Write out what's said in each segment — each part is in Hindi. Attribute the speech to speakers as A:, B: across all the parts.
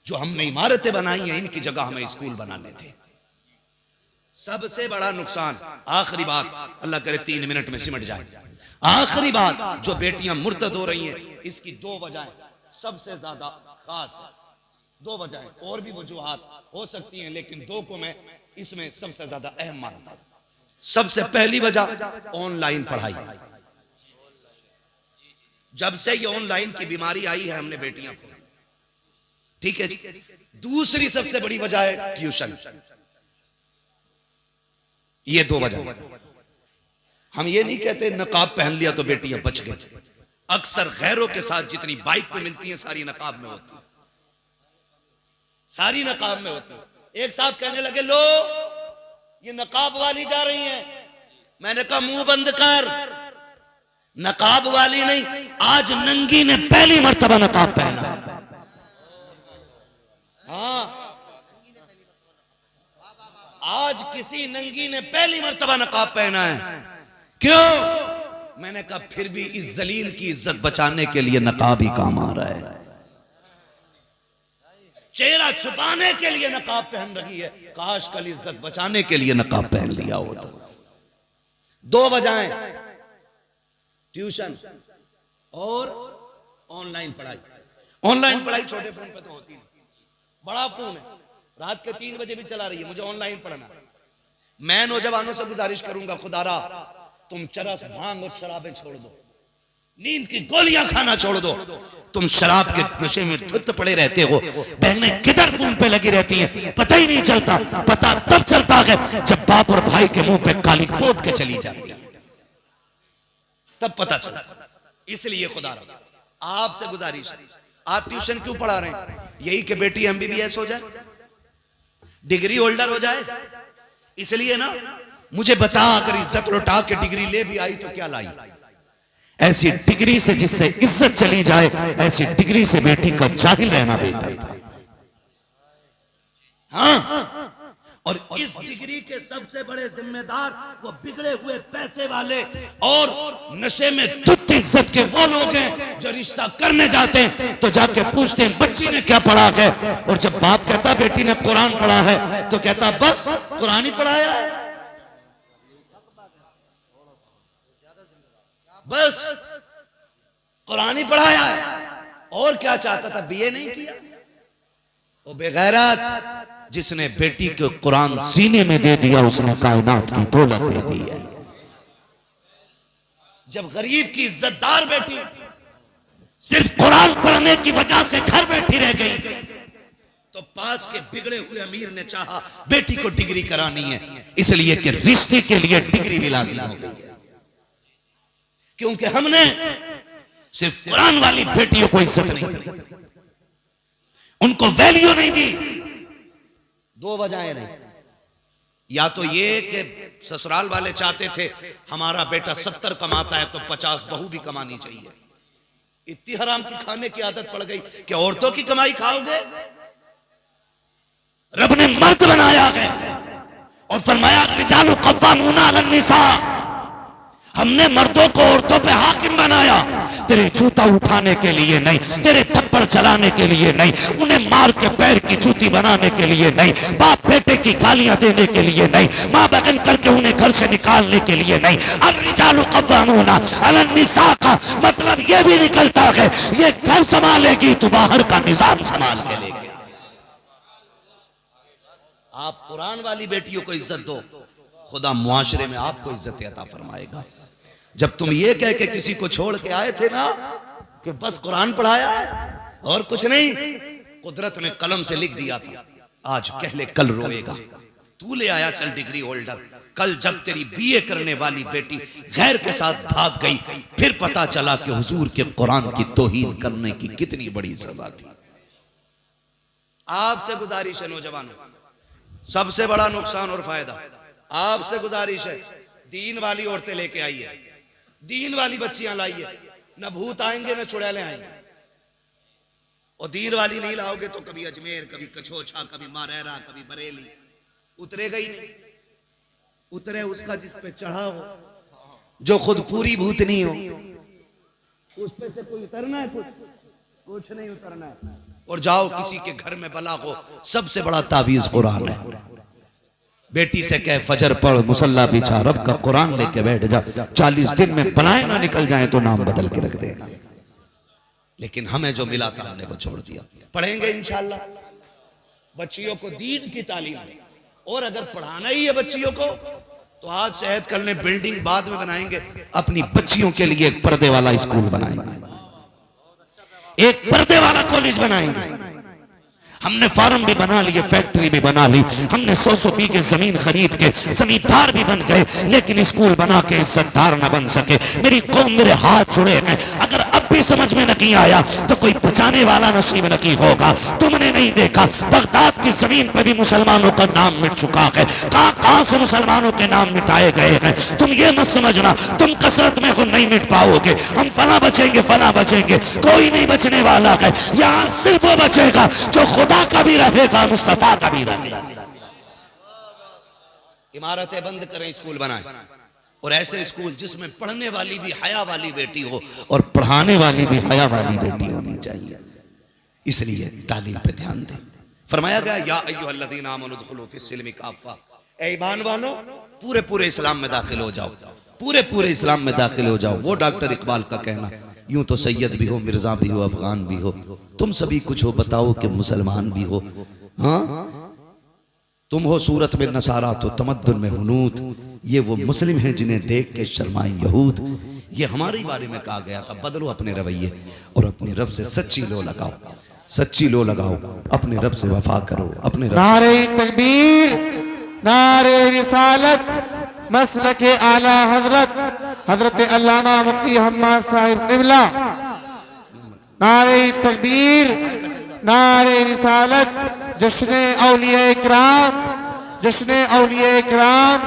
A: जो हमने इमारतें बनाई हैं इनकी जगह हमें स्कूल बनाने थे। सबसे बड़ा नुकसान, आखिरी बात, अल्लाह करे 3 मिनट में सिमट जाए, आखिरी बात, जो बेटियां मुर्तद हो रही हैं इसकी 2 वजहें सबसे ज्यादा खास है। 2 वजहें, और भी वजूहात हो सकती हैं लेकिन 2 को मैं इसमें सबसे ज्यादा अहम मानता हूं। सबसे पहली वजह ऑनलाइन पढ़ाई। जब से ये ऑनलाइन की बीमारी आई है हमने बेटियां को, ठीक है जी। दूसरी सबसे बड़ी वजह है ट्यूशन। ये 2 वजह। हम ये नहीं कहते नकाब पहन लिया तो बेटियां बच गई। अक्सर गैरों के साथ जितनी बाइक पे मिलती हैं सारी नकाब में होती है, सारी नकाब में होती है। एक साहब कहने लगे, लो ये नकाब वाली जा रही हैं। मैंने कहा मुंह बंद कर, नकाब वाली नहीं, आज नंगी ने पहली मर्तबा नकाब पहना। हाँ, आज किसी नंगी ने पहली मर्तबा नकाब पहना है। क्यों? मैंने कहा फिर भी इस जलील की इज्जत बचाने के लिए नकाब ही काम आ रहा है। चेहरा छुपाने के लिए नकाब पहन रही है, काश कल इज्जत बचाने के लिए नकाब पहन लिया होता। 2 वजहें, ट्यूशन और ऑनलाइन पढ़ाई। ऑनलाइन पढ़ाई छोटे फोन पे तो होती नहीं, बड़ा फोन है, रात के 3 बजे भी चला रही है, मुझे ऑनलाइन पढ़ना। मैं नौजवानों से गुजारिश करूंगा, खुदारा तुम चरस, भांग और शराबें छोड़ दो, नींद की गोलियां खाना छोड़ दो। तुम शराब के नशे में धुत पड़े रहते हो, बहनें किधर फोन पे लगी रहती हैं, पता ही नहीं चलता। पता तब चलता है जब बाप और भाई के मुंह पे काली पोत के चली जाती है, तब पता चलता। इसलिए खुदा आपसे गुजारिश है, आप ट्यूशन क्यों पढ़ा रहे हैं? यही कि बेटी MBBS हो जाए, डिग्री होल्डर हो जाए, इसलिए ना। मुझे बता, अगर इज्जत लौटा के डिग्री ले भी आई तो क्या लाई? ऐसी डिग्री से जिससे इज्जत चली जाए, ऐसी डिग्री से बेटी का जाहिल रहना बेहतर था। हाँ, और इस डिग्री के सबसे बड़े जिम्मेदार वो बिगड़े हुए पैसे वाले और नशे में धुत इज्जत के वो लोग हैं जो रिश्ता करने जाते हैं तो जाके पूछते हैं बच्ची ने क्या पढ़ा है, और जब बाप कहता बेटी ने कुरान पढ़ा है तो कहता बस कुरान ही पढ़ाया है, बस कुरान ही पढ़ाया है, और क्या चाहता था? BA नहीं किया। वो बेगैरत जिसने बेटी को कुरान सीने में दे दिया, उसने कायनात की दौलत दे दी है। जब गरीब की इज्जतदार बेटी सिर्फ कुरान पढ़ने की वजह से घर बैठी रह गई तो पास के बिगड़े हुए अमीर ने चाहा बेटी को डिग्री करानी है, इसलिए कि रिश्ते के लिए डिग्री भी लाजिम हो गई है। क्योंकि हमने सिर्फ कुरान वाली बेटियों को इज्जत नहीं दी, उनको वैल्यू नहीं दी। 2 वजहें रही, या तो ये कि ससुराल वाले चाहते थे हमारा बेटा 70 कमाता है तो 50 बहू भी कमानी चाहिए। इतनी हराम की खाने की आदत पड़ गई कि औरतों की कमाई खाओगे। रब ने मर्द बनाया है और फरमाया रिजालु कव्वामूना अलन निसा, हमने मर्दों को औरतों पे हाकिम बनाया, तेरे जूता उठाने के लिए नहीं, तेरे थप्पड़ चलाने के लिए नहीं, उन्हें मार के पैर की जूती बनाने के लिए नहीं, बाप बेटे की गालियां देने के लिए नहीं, माँ बहन करके उन्हें घर से निकालने के लिए नहीं। अर्रिजालु कव्वामूना अलन निसा का मतलब ये भी निकलता है ये घर संभालेगी तो बाहर का निजाम संभाल के लेगी। आप कुरान वाली बेटियों को इज्जत दो, खुदा मुआशरे में आपको इज्जत अता फरमाएगा। जब तुम ये कह के किसी को छोड़ के आए थे ना कि बस कुरान पढ़ाया और कुछ नहीं, कुदरत ने कलम से लिख दिया था आज कहले कल रोएगा। तू ले आया चल डिग्री होल्डर, कल जब तेरी BA करने वाली बेटी गैर के साथ भाग गई फिर पता चला कि हुजूर के कुरान की तौहीन करने की कितनी बड़ी सजा थी। आपसे गुजारिश है नौजवानों, सबसे बड़ा नुकसान और फायदा आपसे गुजारिश है, दीन वाली औरतें लेके आइए, दीन वाली बच्चियां लाइए, न भूत आएंगे न चुड़ैले आएंगे। और दीन वाली नहीं लाओगे तो कभी अजमेर, कभी कछोछा, कभी मारेरा, कभी बरेली, उतरेगा ही नहीं। उतरे उसका जिस पे चढ़ा हो, जो खुद पूरी भूतनी हो, उस पे से कोई उतरना है? कुछ नहीं उतरना है। और जाओ किसी के घर में बला हो, सबसे बड़ा तावीज कुरान है। बेटी से कह फजर पढ़, मुसल्ला बिछा, रब का कुरान लेके बैठ जा, 40 दिन में बलाएं ना निकल जाए तो नाम बदल के रख देना। लेकिन हमें जो मिला था हमने वो छोड़ दिया। पढ़ेंगे इंशाल्लाह बच्चियों को दीन की तालीम, और अगर पढ़ाना ही है बच्चियों को तो आज से ऐद कर लें, बिल्डिंग बाद में बनाएंगे, अपनी बच्चियों के लिए एक पर्दे वाला स्कूल बनाएंगे, एक पर्दे वाला कॉलेज बनाएंगे। हमने फार्म भी बना लिए, फैक्ट्री भी बना ली, हमने 100 बीघे जमीन खरीद के जमींदार भी बन गए, लेकिन स्कूल बना के इज्जतदार न बन सके। मेरी कौम मेरे हाथ जुड़े गए। अगर अब भी समझ में नहीं आया तो कोई बचाने वाला नसीब नहीं होगा। तुमने नहीं देखा बगदाद की जमीन पर भी मुसलमानों का नाम मिट चुका है, कहां कहां से मुसलमानों के नाम मिटाए गए हैं। तुम ये मत समझना तुम कसरत में खुद नहीं मिट पाओगे, हम फला बचेंगे फला बचेंगे, कोई नहीं बचने वाला है। यहाँ सिर्फ वो बचेगा जो खुदा का भी रहेगा, मुस्तफा का भी रहेगा। इमारतें बंद करें, स्कूल बनाएं, और ऐसे स्कूल जिसमें पढ़ने वाली भी हया वाली बेटी हो और पढ़ाने वाली भी हया वाली बेटी होनी चाहिए। इसलिए तालीम पे ध्यान दें। फरमाया गया या अय्युहल्लज़ीना आमनू उदखुलू फिस्सिल्मि काफ़ा, ए ईमान वालों पूरे पूरे इस्लाम में दाखिल हो जाओ, पूरे पूरे इस्लाम में दाखिल हो जाओ। वो डॉक्टर इकबाल का कहना, यूं तो सैयद भी हो, मिर्जा भी हो, अफगान भी हो, तुम सभी कुछ हो, बताओ कि मुसलमान भी हो। हाँ, तुम हो सूरत में नसारा तो तमद्दुन में हुनूद, ये वो मुस्लिम हैं जिन्हें देख के शर्माए यहूद। ये हमारे बारे में कहा गया था। बदलो अपने रवैये और अपने रब से सच्ची लो लगाओ, सच्ची लो लगाओ, अपने रब से वफा करो, अपने रब।
B: नारे तकबीर, नारे रिसालत, मसलक आला हजरत हजरत अल्लामा मुफ्ती हम्माद साहिब क़िबला। नारे तकबीर, नारे रिसालत, जश्न औलिया इकराम, जश्न औलिया इकराम,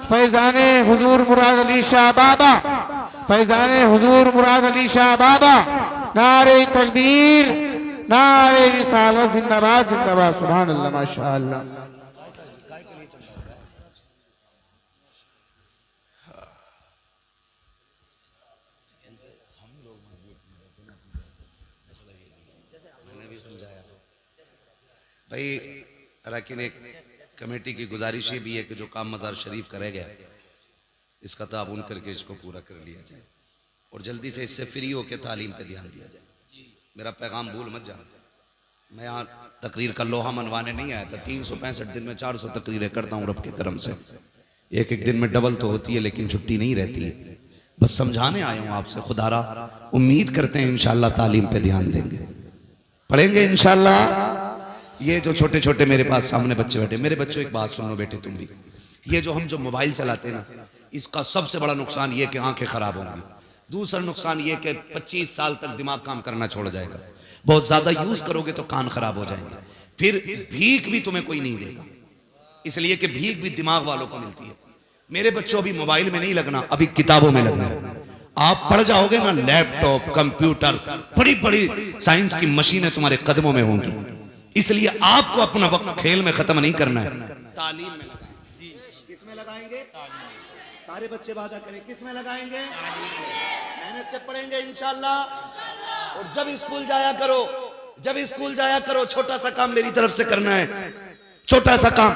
B: फैजाने हुजूर मुराद अली शाह बाबा, फैजाने हुजूर मुराद अली शाह बाबा। नारे तकबीर, नारे रिसालत, जिंदाबाद जिंदाबाद, सुभान अल्लाह, माशाअल्लाह।
A: भाई लेकिन एक कमेटी की गुजारिश ये भी है कि जो काम मज़ार शरीफ करे गया इसका ताउन करके इसको पूरा कर लिया जाए, और जल्दी से इससे फ्री होकर तालीम पे ध्यान दिया जाए। मेरा पैगाम भूल मत जाना। मैं यहाँ तकरीर का लोहा मनवाने नहीं आया था। 365 दिन में 400 तकरीरें करता हूँ रब के करम से। एक एक दिन में डबल तो होती है लेकिन छुट्टी नहीं रहती है। बस समझाने आया हूँ आपसे। खुदारा उम्मीद करते हैं इंशाल्लाह तालीम पे ध्यान देंगे, पढ़ेंगे इंशाल्लाह। ये जो छोटे छोटे मेरे पास सामने बच्चे बैठे, मेरे बच्चों एक बात सुनो बेटे तुम भी, ये जो हम जो मोबाइल चलाते हैं ना, इसका सबसे बड़ा नुकसान ये कि आंखें खराब होंगी। दूसरा नुकसान ये कि 25 साल तक दिमाग काम करना छोड़ जाएगा। बहुत ज्यादा यूज करोगे तो कान खराब हो जाएंगे। फिर भीख भी तुम्हें कोई नहीं देगा, इसलिए कि भीख भी दिमाग वालों को मिलती है। मेरे बच्चों अभी मोबाइल में नहीं लगना, अभी किताबों में लगना है। आप पढ़ जाओगे ना, लैपटॉप, कंप्यूटर, बड़ी बड़ी साइंस की मशीनें तुम्हारे कदमों में होंगी। इसलिए आपको अपना वक्त खेल में खत्म नहीं करना है, तालीम में लगाएंगे। किसमें लगाएंगे? सारे बच्चे वादा करें, किसमें लगाएंगे? मेहनत से पढ़ेंगे इंशाल्लाह। और जब स्कूल जाया करो, जब स्कूल जाया करो, छोटा सा काम मेरी तरफ से करना है, छोटा सा काम।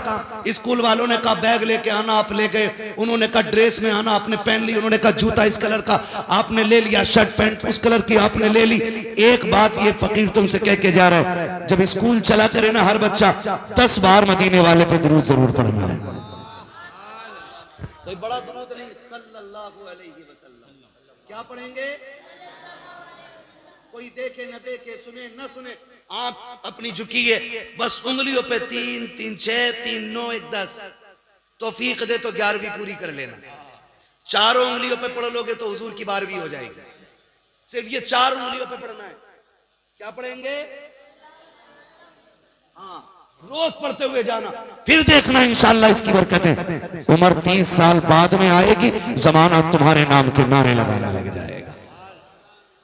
A: स्कूल वालों ने कहा बैग लेके आना, आप लेके, उन्होंने कहा ड्रेस में आना, आपने पहन ली। उन्होंने कहा जूता इस कलर का, आपने ले लिया। शर्ट पैंट उस कलर की आपने ले ली। एक बात ये फकीर तुमसे कह के जा रहा है, जब स्कूल चला करे ना हर बच्चा 10 बार मदीने वाले पे दुरूद जरूर पढ़ना है। कोई बड़ा दुरूद नहीं, सल्लल्लाहु अलैहि वसल्लम। क्या पढ़ेंगे? कोई देखे न देखे, सुने न सुने, आंख अपनी झुकी है, बस उंगलियों पे 3 3 6 3 9 1 10। तौफीक दे तो 11वीं पूरी कर लेना। चारों उंगलियों पे पढ़ लोगे तो हुजूर की 12वीं हो जाएगी। सिर्फ ये 4 उंगलियों पे पढ़ना है। क्या पढ़ेंगे? हाँ, रोज पढ़ते हुए जाना, फिर देखना इंशाल्लाह इसकी बरकतें। उम्र 30 साल बाद में आएगी, जमाना तुम्हारे नाम के नारे लगाने लग जाएगा।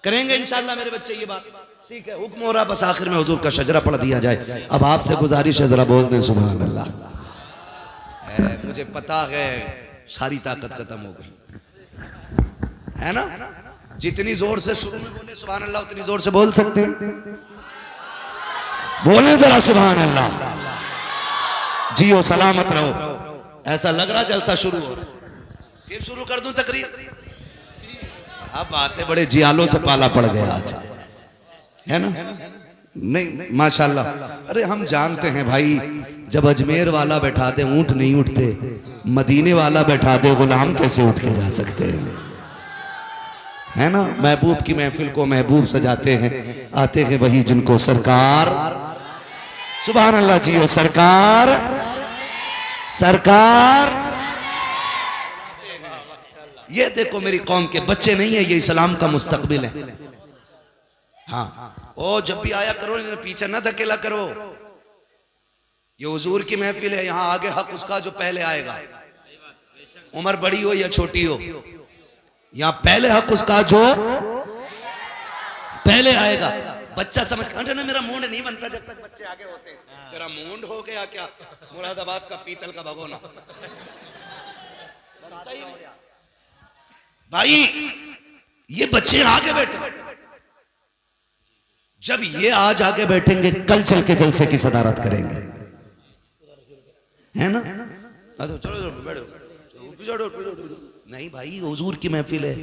A: करेंगे इंशाल्लाह मेरे बच्चे ये बात, ठीक है? हुक्म हो रहा, बस आखिर में हुजूर का शजरा पढ़ दिया जाए। अब आपसे गुजारिश है, जरा बोल दें सुभान अल्लाह। मुझे पता है सारी ताकत खत्म हो गई है ना। जितनी जोर से शुरू में बोले सुभान अल्लाह, उतनी जोर से बोल सकते हैं। बोले जरा सुभान अल्लाह। जियो सलामत रहो। ऐसा लग रहा जलसा शुरू हो रहा। फिर शुरू कर दूं तकरीर? अब बातें बड़े जियालों से पाला पड़ गया आज, है ना? नहीं माशाल्लाह। अरे हम जानते हैं भाई, जब अजमेर वाला बैठा दे ऊंट नहीं उठते, मदीने वाला बैठा दे गुलाम कैसे उठ के जा सकते हैं, है ना? महबूब की महफिल को महबूब सजाते हैं, आते हैं वही जिनको सरकार, सुभान अल्लाह जियो सरकार, सरकार। ये देखो मेरी कौम के बच्चे नहीं है, ये इस्लाम का मुस्तकबिल है। हाँ, ओ जब भी आया करो पीछे ना धकेला करो। ये हुजूर की महफिल है, यहाँ आगे हक उसका जो पहले आएगा, उम्र बड़ी हो या छोटी हो, यहाँ पहले हक उसका जो पहले आएगा। बच्चा समझ कर ना मेरा मूड नहीं बनता जब तक बच्चे आगे होते हैं। तेरा मूड हो गया क्या? मुरादाबाद का पीतल का भगोना भाई, ये बच्चे आगे बैठे, जब ये आज आगे बैठेंगे कल चल के जलसे की सदारत करेंगे, है ना? चलो चलो बैठो। नहीं भाई, हुजूर की महफिल है,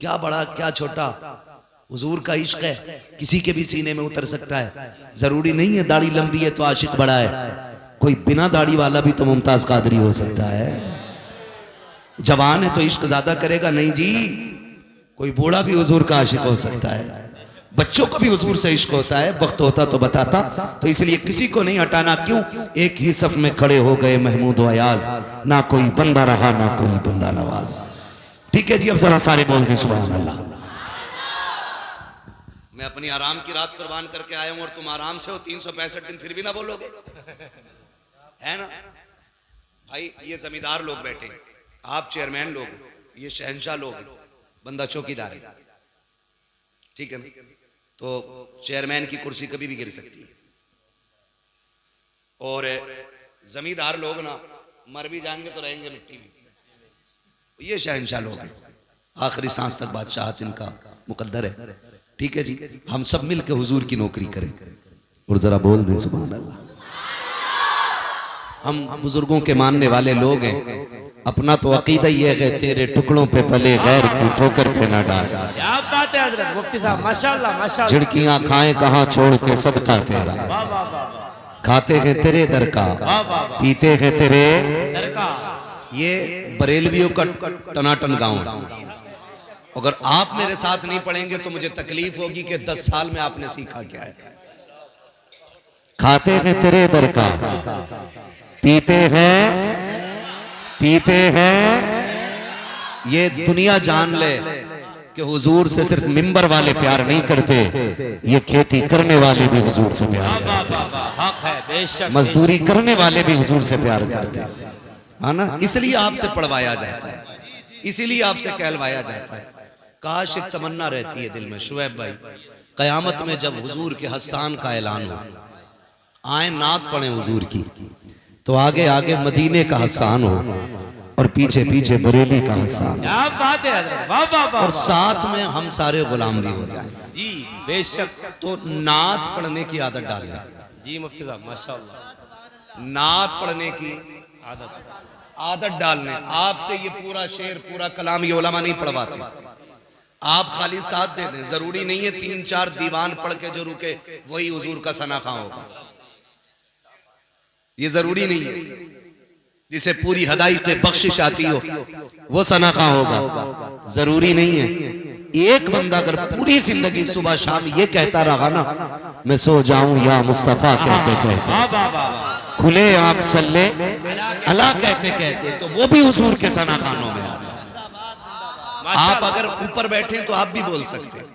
A: क्या बड़ा क्या छोटा, हुजूर का इश्क है, किसी के भी सीने में उतर सकता है। जरूरी नहीं है दाढ़ी लंबी है तो आशिक बड़ा है, कोई बिना दाढ़ी वाला भी तो मुमताज कादरी हो सकता है। जवान है तो इश्क ज्यादा करेगा नहीं जी, कोई बूढ़ा भी हुजूर का आशिक हो सकता है, बच्चों को भी हुजूर से इश्क होता है। वक्त होता तो बताता, तो इसलिए किसी को नहीं हटाना। क्यों? एक ही सफ में खड़े हो गए महमूद व अयाज, ना कोई बंदा रहा ना कोई बंदा नवाज। ठीक है जी, अब जरा सारे बोल दें सुभान अल्लाह। मैं अपनी आराम की रात कुर्बान करके आया हूं और तुम आराम से हो 365 दिन, फिर भी ना बोलोगे, है ना? भाई ये जमींदार लोग बैठे, आप चेयरमैन लोग, ये शहंशाह लोग, बंदा चौकीदार है, ठीक है ना? तो चेयरमैन की कुर्सी कभी भी गिर सकती है, और जमींदार लोग ना मर भी जाएंगे तो रहेंगे मिट्टी में। ये शहंशाह लोग हैं, आखिरी सांस तक बादशाहत इनका मुकद्दर है। ठीक है जी, हम सब मिलकर हुजूर की नौकरी करें और जरा बोल दें सुभान अल्लाह। हम बुजुर्गों के मानने वाले लोग हैं, अपना तो अकीदा ये है तेरे टुकड़ों पे पले गैर की ठोकर पे ना डाल।
C: क्या बात है हजरत मुफ्ती साहब, माशाल्लाह माशाल्लाह।
B: झिड़कियां खाएं कहाँ छोड़ के सदका तेरा,
C: वाह वाह वाह,
B: खाते हैं तेरे दर का, पीते हैं तेरे
C: दर का।
A: ये बरेलवियों का टनाटन गांव है। अगर आप मेरे साथ नहीं पढ़ेंगे तो मुझे तकलीफ होगी कि 10 साल में आपने सीखा क्या है।
B: खाते हैं तेरे दर का, पीते हैं।
A: ये दुनिया जान ले कि हुजूर से सिर्फ मिंबर वाले प्यार नहीं करते,
B: ये खेती करने वाले भी हुजूर से प्यार
C: वाह
B: करते
C: वाह वाह, हक है बेशक।
B: मजदूरी करने वाले भी हुजूर से प्यार करते हैं,
A: है ना? इसलिए आपसे पढ़वाया जाता है, इसीलिए आपसे कहलवाया जाता है। काश एक तमन्ना रहती है दिल में शुएब भाई, कयामत में जब हुजूर के हस्सान का ऐलान हो, आए नात पढ़े हुजूर की, तो आगे आगे मदीने का हस्सान हो और पीछे पीछे बरेली का हस्सान,
C: क्या बात है हजरत, वाह वाह वाह।
A: और साथ में हम सारे गुलाम भी हो जाए।
C: जी बेशक।
A: तो नात पढ़ने की आदत डालना
C: जी मुफ्ती साहब माशाल्लाह,
A: नात पढ़ने की
C: आदत
A: आदत डालने। आपसे ये पूरा शेर पूरा कलाम ये उलमा नहीं पढ़वाते, आप खाली साथ दे दें। जरूरी नहीं है 3-4 दीवान पढ़ के जो रुके वही हुजूर का सना खां होगा, ये जरूरी नहीं है। जिसे पूरी हदायत बख्शिश आती हो वो सना खां होगा, जरूरी नहीं है। एक बंदा अगर पूरी जिंदगी सुबह शाम ये कहता रहा ना, मैं सो जाऊं या मुस्तफा कहते कहते,
C: वाह वाह वाह,
B: खुले आंख सल्ले
A: अल्लाह कहते कहते, तो वो भी हुजूर के सना खानों में आता है। आप अगर ऊपर बैठे तो आप भी बोल सकते हैं।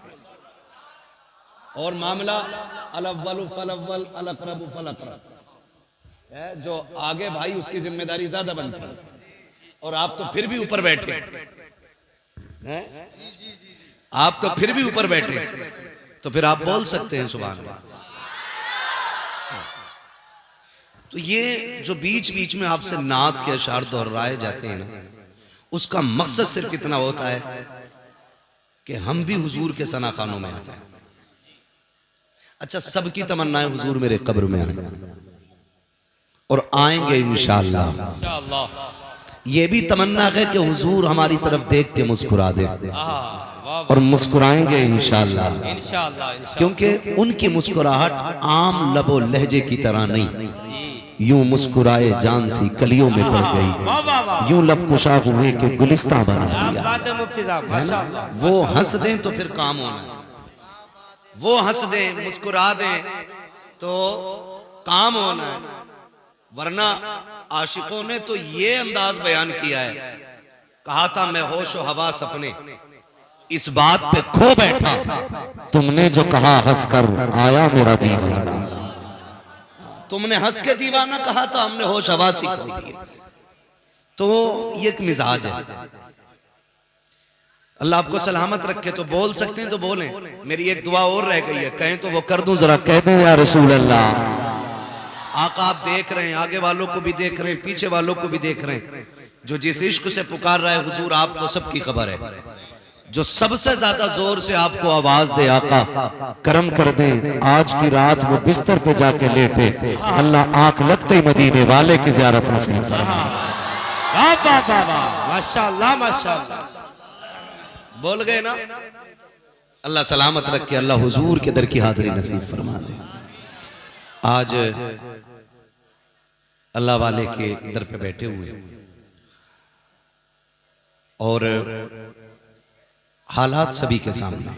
A: और मामला अलअव्वलु फलअव्वल अलअक़रबु फलअक़रब है, जो आगे भाई उसकी जिम्मेदारी ज्यादा बनती है, और आप तो फिर भी ऊपर बैठे हैं, आप तो फिर भी ऊपर बैठे, तो फिर आप बोल सकते हैं सुभान अल्लाह। तो ये जो बीच बीच में आपसे नात के अशार दोहराए जाते हैं ना, उसका मकसद सिर्फ इतना होता है कि हम भी हुजूर के सना खानों में आ जाएं। अच्छा, सबकी तमन्ना है हुजूर मेरे कब्र में आए और आएंगे इंशाअल्लाह।
C: इंशाअल्लाह।
A: ये भी तमन्ना है कि हुजूर हमारी तरफ देख के मुस्कुरा दे
C: वाह
B: और मुस्कुराएंगे इंशाअल्लाह,
C: इंशाअल्लाह इंशाअल्लाह।
A: क्योंकि उनकी मुस्कुराहट आम लबो लहजे की तरह नहीं,
C: जी
A: यूं मुस्कुराए जान सी कलियों में पड़ गई,
C: वाह वाह वाह,
A: यूं लब कुशा हुए के गुलिस्तां बना
C: क्या
A: दिया।
C: बात है मुफ्ती साहब, माशाअल्लाह।
A: वो हंस दें तो फिर काम होना, वो हंस दें मुस्कुरा दें तो काम होना है, वरना आशिकों ने तो ये अंदाज बयान किया है, कहा था मैं होश व हवास अपने इस बात पे खो बैठा,
B: तुमने जो कहा हंसकर आया मेरा दीवाना।
A: तुमने हंस के दीवाना कहा था, हमने होश हवास ही खो दिए। तो ये एक मिजाज है। अल्लाह आपको सलामत रखे, तो बोल सकते हैं तो बोलें। मेरी एक दुआ और रह गई है, कहें तो वो कर दूं, जरा
B: कह दे या रसूल अल्लाह।
A: आका आप देख रहे हैं, आगे वालों को भी देख रहे हैं, पीछे वालों को भी देख रहे हैं, जो जिस इश्क से पुकार रहा है हुजूर आपको सबकी खबर है। जो सबसे ज्यादा जोर से आपको आवाज दे आका
B: करम कर दे, आज की रात वो बिस्तर पे जाके लेटे, अल्लाह आंख लगते ही मदीने वाले की ज़ियारत नसीब फरमा।
C: वाह वाह वाह वाह, माशाअल्लाह माशाअल्लाह।
A: बोल गए ना। अल्लाह सलामत रखे, अल्लाह हुजूर के दर की हाजिरी नसीब फरमा दे। आज अल्लाह वाले के दर पे बैठे हुए और हालात सभी के सामने,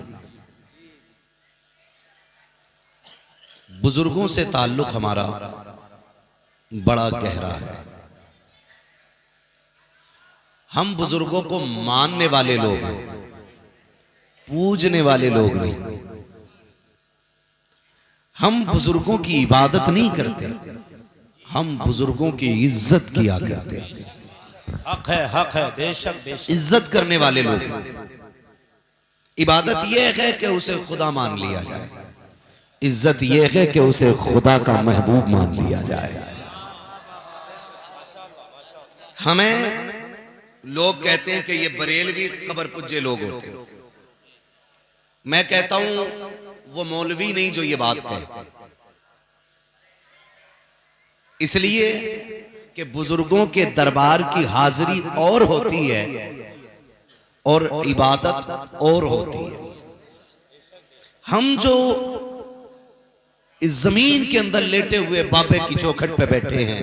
A: बुजुर्गों से ताल्लुक हमारा बड़ा गहरा है। हम बुजुर्गों को मानने वाले लोग हैं, पूजने वाले लोग नहीं। हम बुजुर्गों की इबादत नहीं करते, हम बुजुर्गों की इज्जत किया करते हैं।
C: हक है बेशक बेशक।
A: इज्जत करने वाले लोग हैं। इबादत यह है कि उसे खुदा मान लिया जाए, इज्जत यह है कि उसे खुदा का महबूब मान लिया जाए। हमें लोग कहते हैं कि ये बरेलवी कब्र पुज्जे लोग होते हैं। मैं कहता हूं वो मौलवी नहीं जो ये बात कहे, इसलिए कि बुजुर्गों के दरबार की हाजिरी और होती है और इबादत और होती है। हम जो इस जमीन के अंदर लेटे हुए बाबे की चौखट पे बैठे हैं,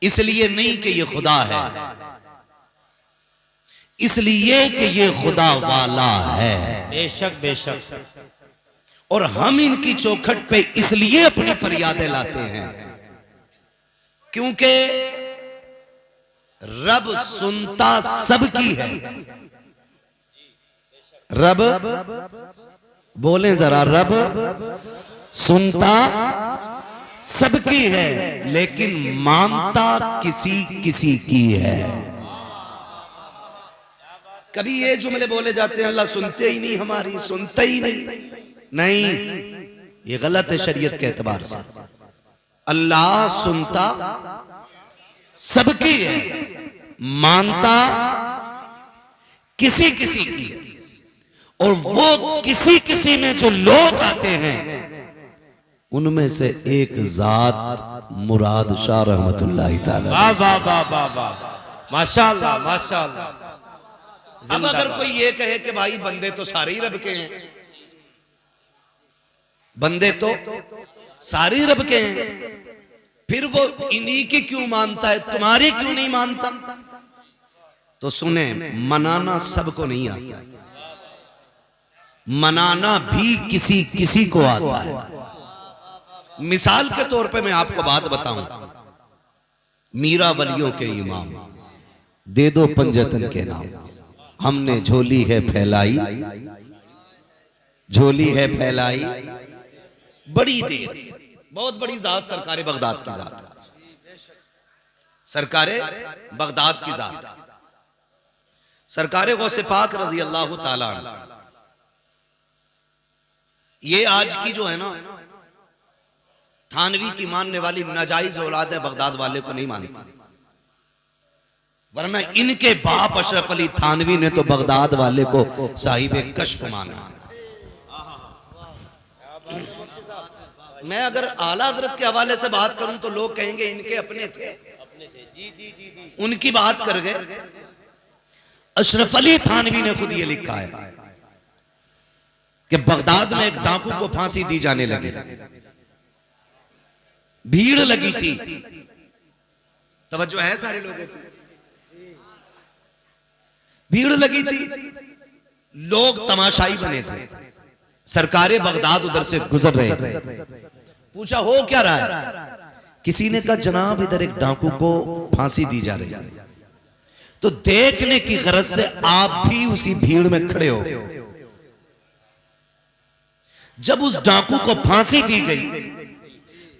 A: इसलिए नहीं कि ये खुदा है, इसलिए कि ये खुदा वाला है।
C: बेशक बेशक।
A: और हम इनकी चौखट पे इसलिए अपनी फरियादें लाते हैं क्योंकि रब सुनता सबकी है। रब बोले जरा, रब सुनता सबकी है लेकिन मानता किसी किसी की है। कभी ये जुमले बोले जाते हैं, अल्लाह सुनते ही नहीं, हमारी सुनता ही नहीं, ये गलत है शरीयत के एतबार से। अल्लाह सुनता सबकी है, मानता किसी किसी की है। और वो किसी किसी में जो लोग आते हैं, उनमें से एक जात मुराद शाह रहमतुल्लाह ताला।
C: वाह वाह वाह वाह वाह, माशाअल्लाह माशाअल्लाह।
A: अब अगर कोई ये कहे कि भाई बंदे तो सारे ही रब के हैं, बंदे तो सारे ही रब के हैं, फिर वो इन्हीं की क्यों मानता है, तुम्हारी क्यों नहीं मानता? तो सुने, मनाना सबको नहीं आता, मनाना भी किसी किसी को आता है। मिसाल के तौर पे मैं आपको बात बताऊं, मीरा वलियों के इमाम, दे दो पंजतन के नाम, हमने झोली है फैलाई, झोली है फैलाई बड़ी देर से। बहुत बड़ी जात सरकारे बगदाद की जात, सरकारे बगदाद की जात, सरकारे गौसे पाक रज़ी अल्लाह ताला अन्हु। ये आज की जो है ना थानवी की मानने वाली नाजायज औलाद है, बगदाद वाले को नहीं मानती, वरना इनके बाप अशरफ अली थानवी ने तो बगदाद वाले को साहिब कश्फ माना। मैं अगर आला हजरत के हवाले से बात करूं तो लोग कहेंगे इनके अपने थे, उनकी बात कर गए। अशरफ अली थानवी ने खुद ये लिखा है कि बगदाद में एक डाकू को फांसी दी जाने लगी, भीड़ लगी थी। तवज्जो है सारे लोगों की? भीड़ लगी थी, लोग तमाशाई बने थे। सरकारे बगदाद उधर से गुजर रहे थे। पूछा हो क्या रहा है? किसी ने कहा जनाब इधर एक डाकू को फांसी दी जा रही है। तो देखने की गरज से आप भी उसी भीड़ में खड़े हो। जब उस डाकू को फांसी दी गई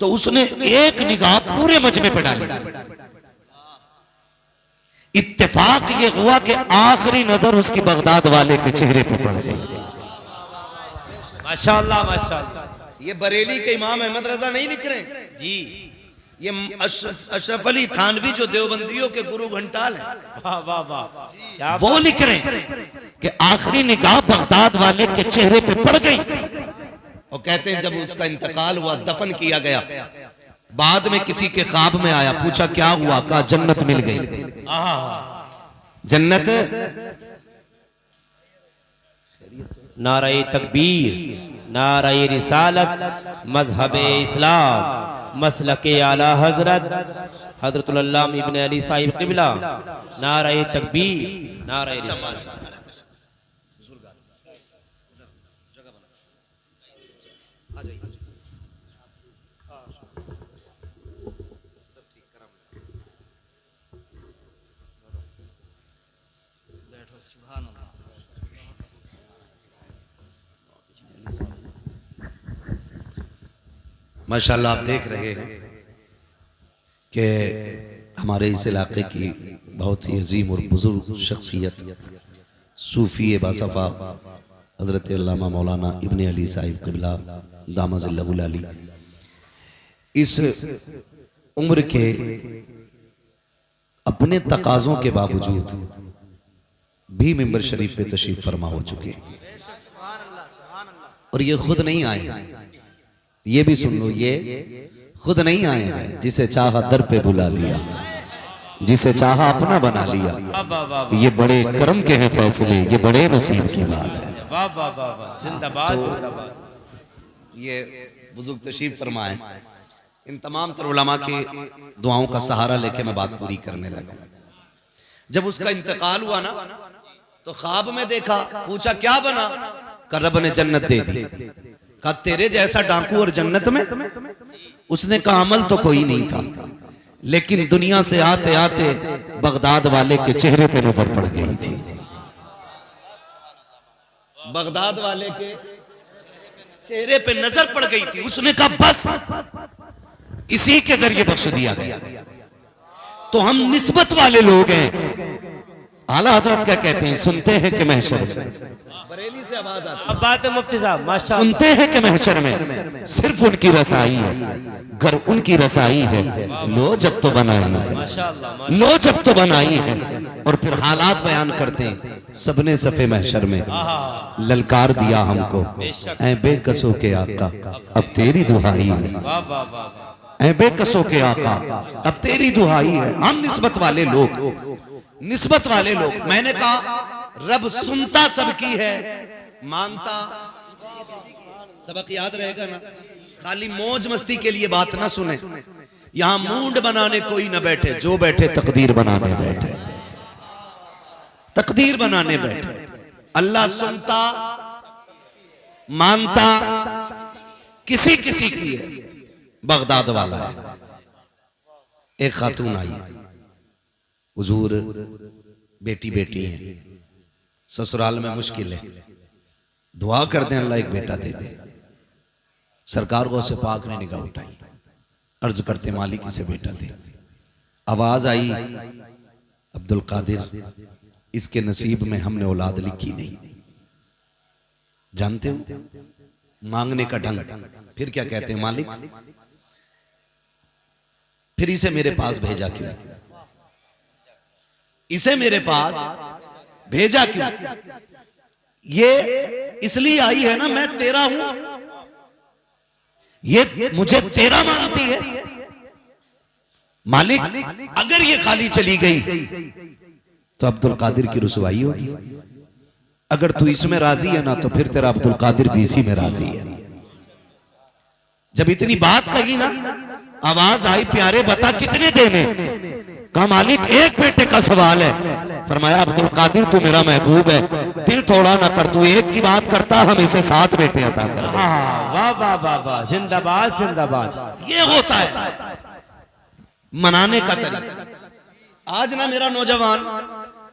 A: तो उसने एक निगाह पूरे मजमे पर डाली। इत्तेफाक ये हुआ कि आखिरी नजर उसकी बगदाद वाले के चेहरे पर पड़ गई।
C: माशाअल्लाह माशाअल्लाह।
A: ये बरेली के इमाम अहमद रजा नहीं लिख रहे
C: जी,
A: ये अशरफ अली थानवी जो देवबंदियों के गुरु घंटाल हैं,
C: वाह वाह वाह, क्या
B: वो लिख रहे हैं कि आखिरी निगाह बगदाद वाले के चेहरे पे पड़ गई।
A: और कहते हैं जब उसका इंतकाल हुआ, दफन किया गया, बाद में किसी के ख्वाब में आया, पूछा क्या हुआ? कहा जन्नत मिल गई। जन्नत।
C: नारे तकबीर, नारे रिसालत, मजहबे इस्लाम, मसलके आला हजरत हजरतुल अल्लामा इब्न अली साहिब क़िबला। नारे तकबीर, नारे रिसालत।
A: माशाल्लाह आप देख रहे हैं कि हमारे इस इलाके की बहुत ही अजीम और बुजुर्ग शख्सियत सूफी बासफ़ा हज़रत अल्लामा मौलाना इब्न अली साहिब क़िबला दामज़िल्लहुल अली इस उम्र के अपने तकाज़ों के बावजूद भी मिंबर शरीफ पे तशरीफ फरमा हो चुके हैं। और ये खुद नहीं आए, ये भी सुन लो, ये खुद नहीं आए हैं। जिसे चाहा दर पे बुला लिया, जिसे चाहा अपना बना लिया। ये बड़े करम के हैं फैसले, ये बड़े नसीब की बात है।
C: वाह वाह वाह वाह, जिंदाबाद जिंदाबाद।
A: ये बुजुर्ग तशरीफ फरमाए, इन तमाम तर उलमा के दुआओं का सहारा लेके मैं बात पूरी करने लगा। जब उसका इंतकाल हुआ ना तो ख्वाब में देखा, पूछा क्या बना? का रब ने जन्नत दे दी। कहा तेरे जैसा डाकू और जन्नत में? उसने कहा अमल तो कोई नहीं था, लेकिन दुनिया से आते आते बगदाद वाले के चेहरे पे नजर पड़ गई थी। बगदाद वाले के चेहरे पे नजर पड़ गई थी। उसने कहा बस इसी के जरिए बख्श दिया गया। तो हम निस्बत वाले लोग हैं। आला हजरत क्या कहते हैं? सुनते हैं कि महशर में, बरेली से आवाज आती है,
C: अब बात है मुफ्ती साहब माशाअल्लाह।
B: सुनते हैं कि महशर में सिर्फ उनकी रसाई है, घर उनकी रसाई है। लो जब तो बनाई है,
C: माशाअल्लाह,
B: लो जब तो बनाई है। और फिर हालात बयान करते हैं, सबने सफे महशर में ललकार दिया हमको, ऐ बेकसों के आका अब तेरी दुहाई है।
C: वाह वाह वाह,
B: ऐ बेकसों के आका अब तेरी दुहाई है। हम निस्बत वाले लोग, निस्बत वाले लोग। मैंने कहा रब सुनता सबकी है, मानता सबक याद रहेगा ना। खाली मौज मस्ती के लिए बात ना सुने। यहां मूड बनाने कोई ना बैठे, जो बैठे तकदीर बनाने बैठे, तकदीर बनाने बैठे। अल्लाह सुनता मानता किसी किसी की है। बगदाद वाला है। एक खातून आई, हुजूर बेटी बेटी है, ससुराल में मुश्किल है, दुआ कर दें अल्लाह एक बेटा दे दे। सरकार को से पाक ने निगाह उठाई, अर्ज करते मालिक इसे बेटा दे। आवाज आई अब्दुल कादिर इसके नसीब में हमने औलाद लिखी नहीं। जानते हो मांगने का ढंग। फिर क्या कहते हैं मालिक फिर इसे मेरे पास भेजा क्यों? इसे मेरे पास भेजा क्यों? ये इसलिए आई है ना मैं तेरा हूं, ये मुझे तेरा मानती है मालिक। अगर ये खाली चली गई तो अब्दुल कादिर की रुसवाई होगी। अगर तू इसमें राजी है ना तो फिर तेरा अब्दुल कादिर भी इसी में राजी है। जब इतनी बात कही ना, आवाज आई, प्यारे बता कितने देने? कहा मालिक एक बेटे का सवाल है। फरमाया अब्दुल कादिर तू मेरा महबूब है, दिल थोड़ा ना कर, तू एक की बात करता हम इसे 7 बेटे अता कर दे।
C: वाह वाह वाह वाह, जिंदाबाद जिंदाबाद।
B: ये होता है मनाने का तरीका। आज ना मेरा नौजवान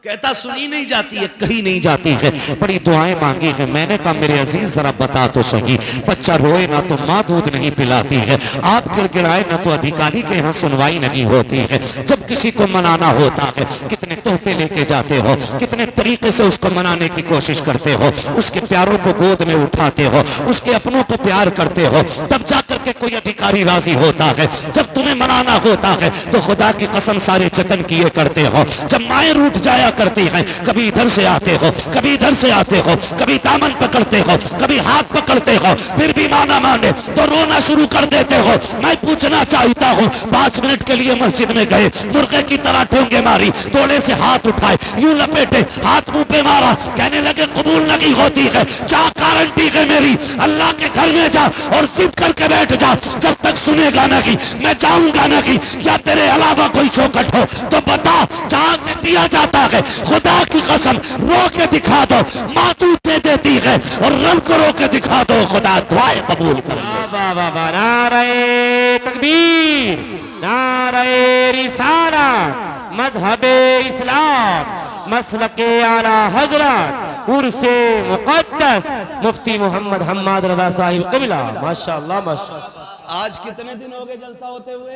B: कहता सुनी नहीं जाती है, कहीं नहीं जाती है, बड़ी दुआएं मांगी है। मैंने कहा मेरे अजीज जरा बता तो सही, बच्चा रोए ना तो माँ दूध नहीं पिलाती है, आप गिड़गिड़ाए ना तो अधिकारी के यहाँ सुनवाई नहीं होती है। जब किसी को मनाना होता है कितने तोहफे लेके जाते हो, कितने तरीके से उसको मनाने की कोशिश करते हो, उसके प्यारों को गोद में उठाते हो, उसके अपनों को प्यार करते हो, तब जाकर के कोई अधिकारी राजी होता है। जब तुम्हें मनाना होता है तो खुदा की कसम सारे जतन किए करते हो। जब माएँ रूठ जाया करती हैं, कभी इधर से आते हो, कभी इधर से आते हो, कभी दामन पकड़ते हो, कभी हाथ पकड़ते हो, फिर भी माना माने तो रोना शुरू कर देते हो। मैं पूछना चाहता हूँ, 5 मिनट के लिए मस्जिद में गए, मुर्गे की तरह ठोंगे मारी, थोड़े से हाथ उठाए, यूं लपेटे, हाथ मुंह पे मारा, कहने लगे कबूल नहीं होती है, जा गारंटी है मेरी, अल्लाह के घर में जा और जिद करके बैठ जा, जब तक सुनेगा नहीं मैं जाऊंगा नहीं, या तेरे अलावा कोई चौकट हो तो बता जहां से दिया जाता है। खुदा की कसम रो के दिखा दो, माँ तू दे देती है, और रब को रो के दिखा दो, खुदा दुआएं कबूल कर।
C: वाह वाह वाह, नारे तकबीर, नारे रिसालत, मजहबे इस्लाम, मसलके आला हजरत, उर्से मुकद्दस मुफ्ती मोहम्मद हम्माद रजा साहिब क़िबला। माशाअल्लाह माशाअल्लाह।
A: आज कितने दिन हो गए जलसा होते हुए?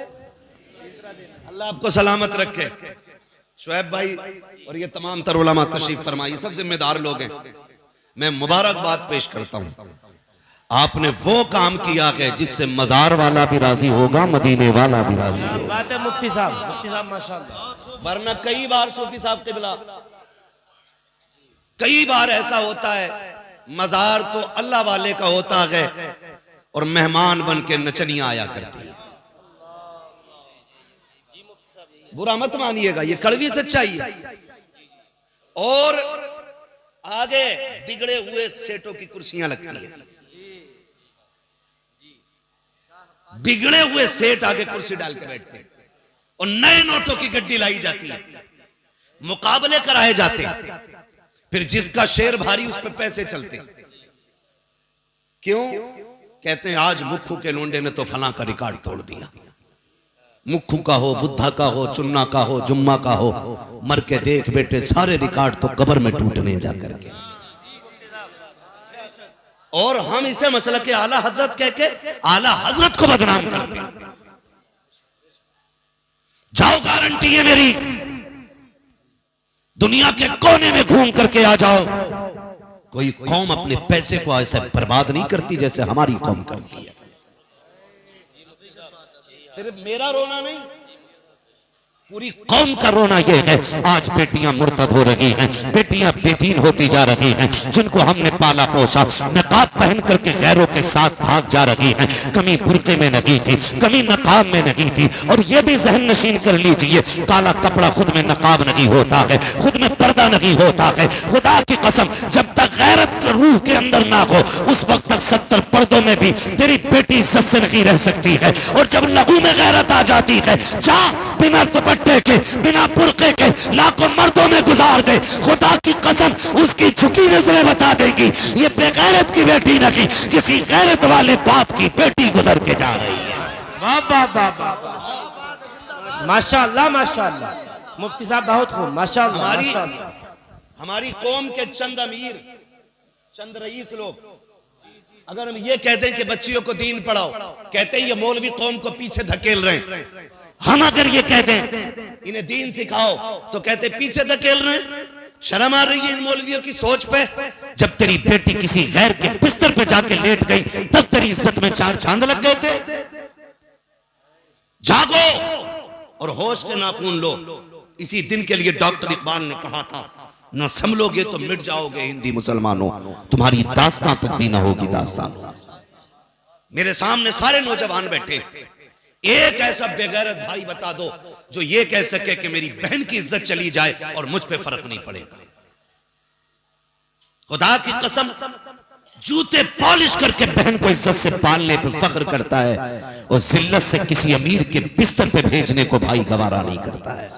A: अल्लाह आपको सलामत रखे। शुएब भाई और ये तमाम तर उलमा तशरीफ फरमाइए, सब जिम्मेदार लोग हैं। मैं मुबारकबाद पेश करता हूं, आपने वो काम किया है जिससे मजार वाला भी राजी होगा, मदीने वाला भी राजी होगा।
C: बात है मुफ्ती साहब माशाअल्लाह।
A: वरना कई बार सूफी साहब क़िबला, कई बार ऐसा होता है मजार तो अल्लाह वाले का होता है और मेहमान बन के नचनियां आया करती है। बुरा मत मानिएगा, ये कड़वी सच्चाई है। और आगे बिगड़े हुए सेठों की कुर्सियां लगती है, बिगड़े हुए सेठ आगे कुर्सी डाल के बैठते हैं, और नए नोटों की गड्डी लाई जाती है, मुकाबले कराए जाते हैं, फिर जिसका शेर भारी उस पर पैसे चलते हैं। क्यों? कहते हैं आज मुख्खू के लोंडे ने तो फलां का रिकॉर्ड तोड़ दिया। मुख्खू का हो, बुद्धा का हो, चुन्ना का हो, जुम्मा का हो, मर के देख बेटे सारे रिकॉर्ड तो कब्र में टूटने जा करके। और हम इसे मसला के आला हजरत कह के आला हजरत को बदनाम करते हैं। जाओ, गारंटी है मेरी, दुनिया के कोने में घूम करके आ जाओ, कोई कौम अपने पैसे को ऐसे बर्बाद नहीं करती जैसे हमारी कौम करती है। सिर्फ मेरा रोना नहीं, पूरी कौम का रोना यह है, आज बेटियां मुर्तद हो रही हैं, बेटियां बेदीन होती जा रही हैं, जिनको हमने पाला पोसा नकाब पहन करके गैरों के साथ भाग जा रही हैं। कमी बुर्के में नहीं थी, कमी नकाब में नहीं थी। और ये भी जहन नशीन कर लीजिए, काला कपड़ा खुद में नकाब नहीं होता है, खुद में पर्दा नहीं होता है। खुदा की कसम, जब तक गैरत रूह के अंदर ना हो उस वक्त तक 70 पर्दों में भी तेरी बेटी इज्जत से नहीं रह सकती है। और जब लहू में गैरत आ जाती है, जा बिना दुपट्टे के, बिना बुर्के के लाखों मर्दों में गुजार दे, खुदा की कसम उसकी झुकी नजरें बता देगी ये बेगैरत की बेटी नहीं, किसी गैरत वाले बाप की बेटी गुजर के जा रही है।
C: वाह वाह वाह वाह, माशाअल्लाह माशाअल्लाह। मुफ्ती साहब बहुत खूब, माशाअल्लाह माशाअल्लाह।
A: हमारी कौम के चंद अमीर, चंद रईस लोग अगर हम ये कहते हैं कि बच्चियों को दीन पढ़ाओ, कहते हैं ये मौलवी कौम को पीछे धकेल रहे हैं। हम अगर ये कह दें इन्हें दीन सिखाओ तो कहते पीछे धकेल रहे हैं। शर्म आ रही है इन मौलवियों की सोच पे। जब तेरी बेटी किसी गैर के बिस्तर पे जाके लेट गई तब तेरी इज्जत में 4 चांद लग गए थे। जागो और होश के नाखून लो। इसी दिन के लिए डॉक्टर इकबाल ने कहा था, न संभलोगे तो मिट जाओगे हिंदी मुसलमानों, तुम्हारी दास्तां तक भी ना होगी दास्तान। मेरे सामने सारे नौजवान बैठे, एक ऐसा बेगैरत भाई बता दो जो ये कह सके कि मेरी बहन की इज्जत चली जाए और मुझ पे फर्क नहीं पड़ेगा। खुदा की कसम,
B: जूते पॉलिश करके बहन को इज्जत से पालने पे फख्र करता है और जिल्लत से किसी अमीर के बिस्तर पे भेजने को भाई गवारा नहीं करता है।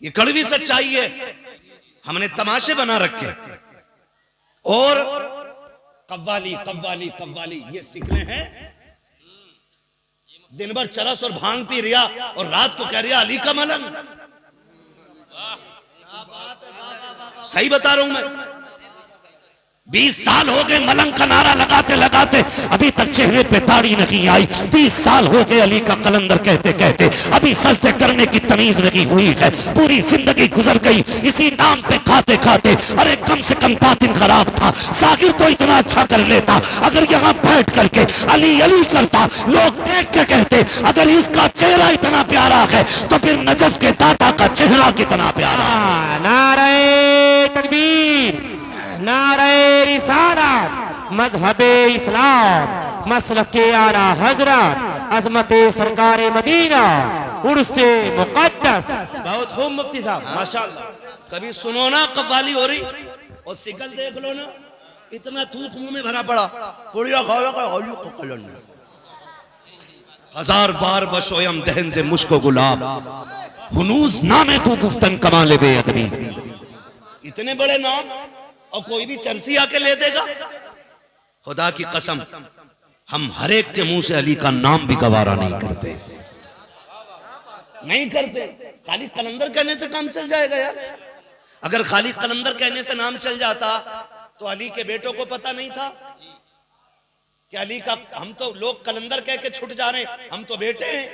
A: ये कड़वी सच्चाई है। हमने तमाशे बना रखे और कव्वाली कव्वाली कव्वाली ये सीखने हैं। दिन भर चरस और भांग पी रिया और रात को कह रिया अली का मलंग। सही बता रहा हूं मैं।
B: 20 साल हो गए मलंग का नारा लगाते लगाते, अभी तक चेहरे पे दाढ़ी नहीं आई। 30 साल हो गए अली का कलंदर कहते कहते, अभी सजदे करने की तमीज नहीं हुई है। पूरी जिंदगी गुजर गई इसी नाम पे खाते खाते। अरे कम से कम बातिन खराब था, साकिर तो इतना अच्छा कर लेता। अगर यहाँ बैठ करके अली अली करता, लोग देख के कहते अगर इसका चेहरा इतना प्यारा है तो फिर नजफ के दाता का चेहरा कितना प्यारा।
C: नारे तकबीर, नारे रिसालत, मजहबे इस्लाम, मसलके आला हजरत, अजमते सरकारे मदीना, उर्से मुकद्दस। बहुत खूब मुफ्ती साहब, माशाअल्लाह।
A: कभी सुनो ना कव्वाली हो रही और सिकल देख लो ना, इतना थूक मुंह में भरा पड़ा। पुड़िया खाओ का आलू का कलन। 1000 बार बशोयम दहन से मुश्को गुलाब,
B: हुनूस नामे तू गुफ्तन कमा ले बेअदबी।
A: इतने बड़े नाम और कोई भी चरसी आके ले देगा। खुदा की कसम, हम हर एक के मुंह से अली का नाम भी गवारा नहीं करते, नहीं करते। खाली कलंदर कहने से काम चल जाएगा यार। अगर खाली कलंदर कहने से नाम चल जाता तो अली के बेटों को पता नहीं था कि अली का, हम तो लोग कलंदर कह के छुट जा रहे हैं, हम तो बेटे हैं।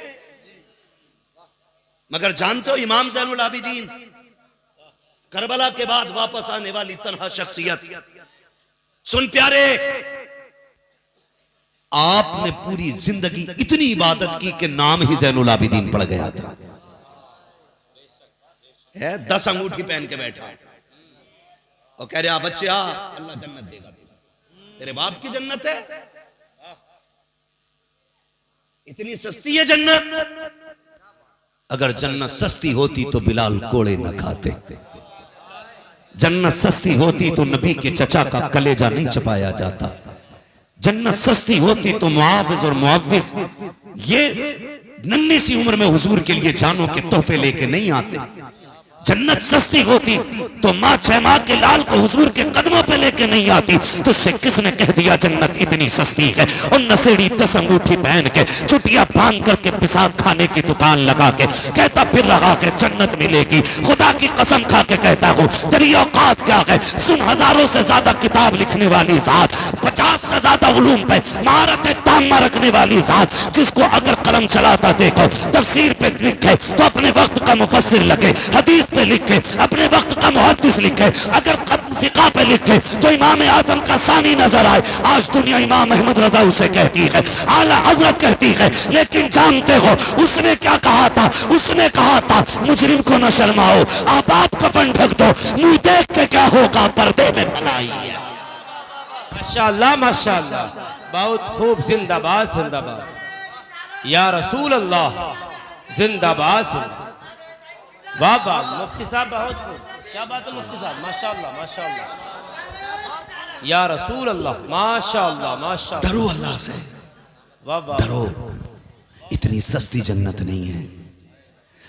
A: मगर जानते हो इमाम ज़ैनुल आबिदीन, करबला के बाद वापस आने वाली तन्हा शख्सियत। सुन प्यारे,
B: आपने पूरी जिंदगी इतनी इबादत की कि नाम ही ज़ैनुल आबिदीन पड़ गया था।
A: है 10 अंगूठी पहन के बैठा और कह रहा बच्चे आ, अल्लाह जन्नत देगा तेरे बाप की जन्नत है। इतनी सस्ती है जन्नत।
B: अगर जन्नत सस्ती होती तो बिलाल कोड़े न खाते। जन्नत सस्ती होती तो नबी के चचा का कलेजा नहीं छपाया जाता। जन्नत सस्ती होती तो मुआविज और मुआविज ये नन्ही सी उम्र में हुजूर के लिए जानों के तोहफे लेके नहीं आते। जन्नत सस्ती होती तो माँ छह माह के लाल को हुजूर के कदमों पे लेके नहीं आती। तुझसे किसने कह दिया जन्नत इतनी सस्ती है? और नशेड़ी 10 अंगूठी पहन के चुटिया बांध करके पिसाब खाने की दुकान लगा के कहता फिर रहा के जन्नत मिलेगी। खुदा की कसम खा के कहता हूँ तेरी औकात क्या है? सुन, हजारों से ज्यादा किताब लिखने वाली जात, 50 से ज्यादा उलूम पे महारत तामा रखने वाली जात, जिसको अगर कलम चलाता देखो तफसीर पे लिखे तो अपने वक्त का मुफस्सिर लगे, हदीस पे लिखे अपने वक्त का मुहद्दिस लिखे, अगर फिक़ा पे लिखे तो इमाम आज़म का सानी नजर आए। आज दुनिया इमाम अहमद रजा उसे कहती है, आला हजरत कहती है, लेकिन जानते हो उसने क्या कहा था? उसने कहा था मुजरिम को न शर्माओ, आप कफन ढक दो, मुंह देख के क्या होगा पर्दे में भलाई।
C: माशाअल्लाह माशाअल्लाह, बहुत खूब। जिंदाबाद जिंदाबाद या रसूल अल्लाह, जिंदाबाद जिंदाबाद। वाह वाह मुफ्ती साहब, बहुत खूब। क्या बात है मुफ्ती साहब, माशाअल्लाह माशाअल्लाह या रसूल अल्लाह, माशाअल्लाह माशाअल्लाह।
B: डरो अल्लाह से,
C: वाह वाह।
B: डरो, इतनी सस्ती जन्नत नहीं है।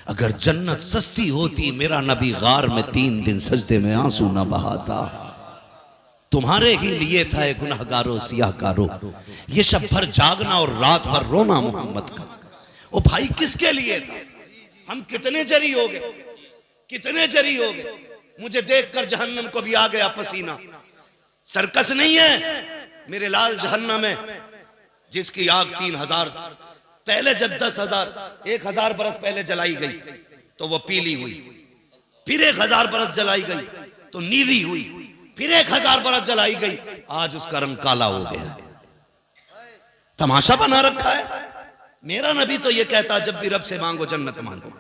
B: अगर जन्नत सस्ती होती मेरा नबी गार में 3 दिन सजदे में आंसू न बहाता। तुम्हारे ही लिए था ये गुनहगारों सियाहकारों, ये शब भर जागना और रात भर रोना मोहम्मद का। ओ भाई किसके लिए था?
A: हम कितने जरी हो गए, कितने जरी हो गए। मुझे देखकर जहन्नम को भी आ गया पसीना। सर्कस नहीं है मेरे लाल जहन्नम है, जिसकी आग 3000 पहले जब 10,000 1000 बरस पहले जलाई गई तो वो पीली हुई, फिर 1000 बरस जलाई गई तो नीली हुई, फिर 1000 बरस जलाई गई, आज उसका रंग काला हो गया। तमाशा बना रखा है। मेरा नबी तो ये कहता जब भी रब से मांगो जन्नत मांगो।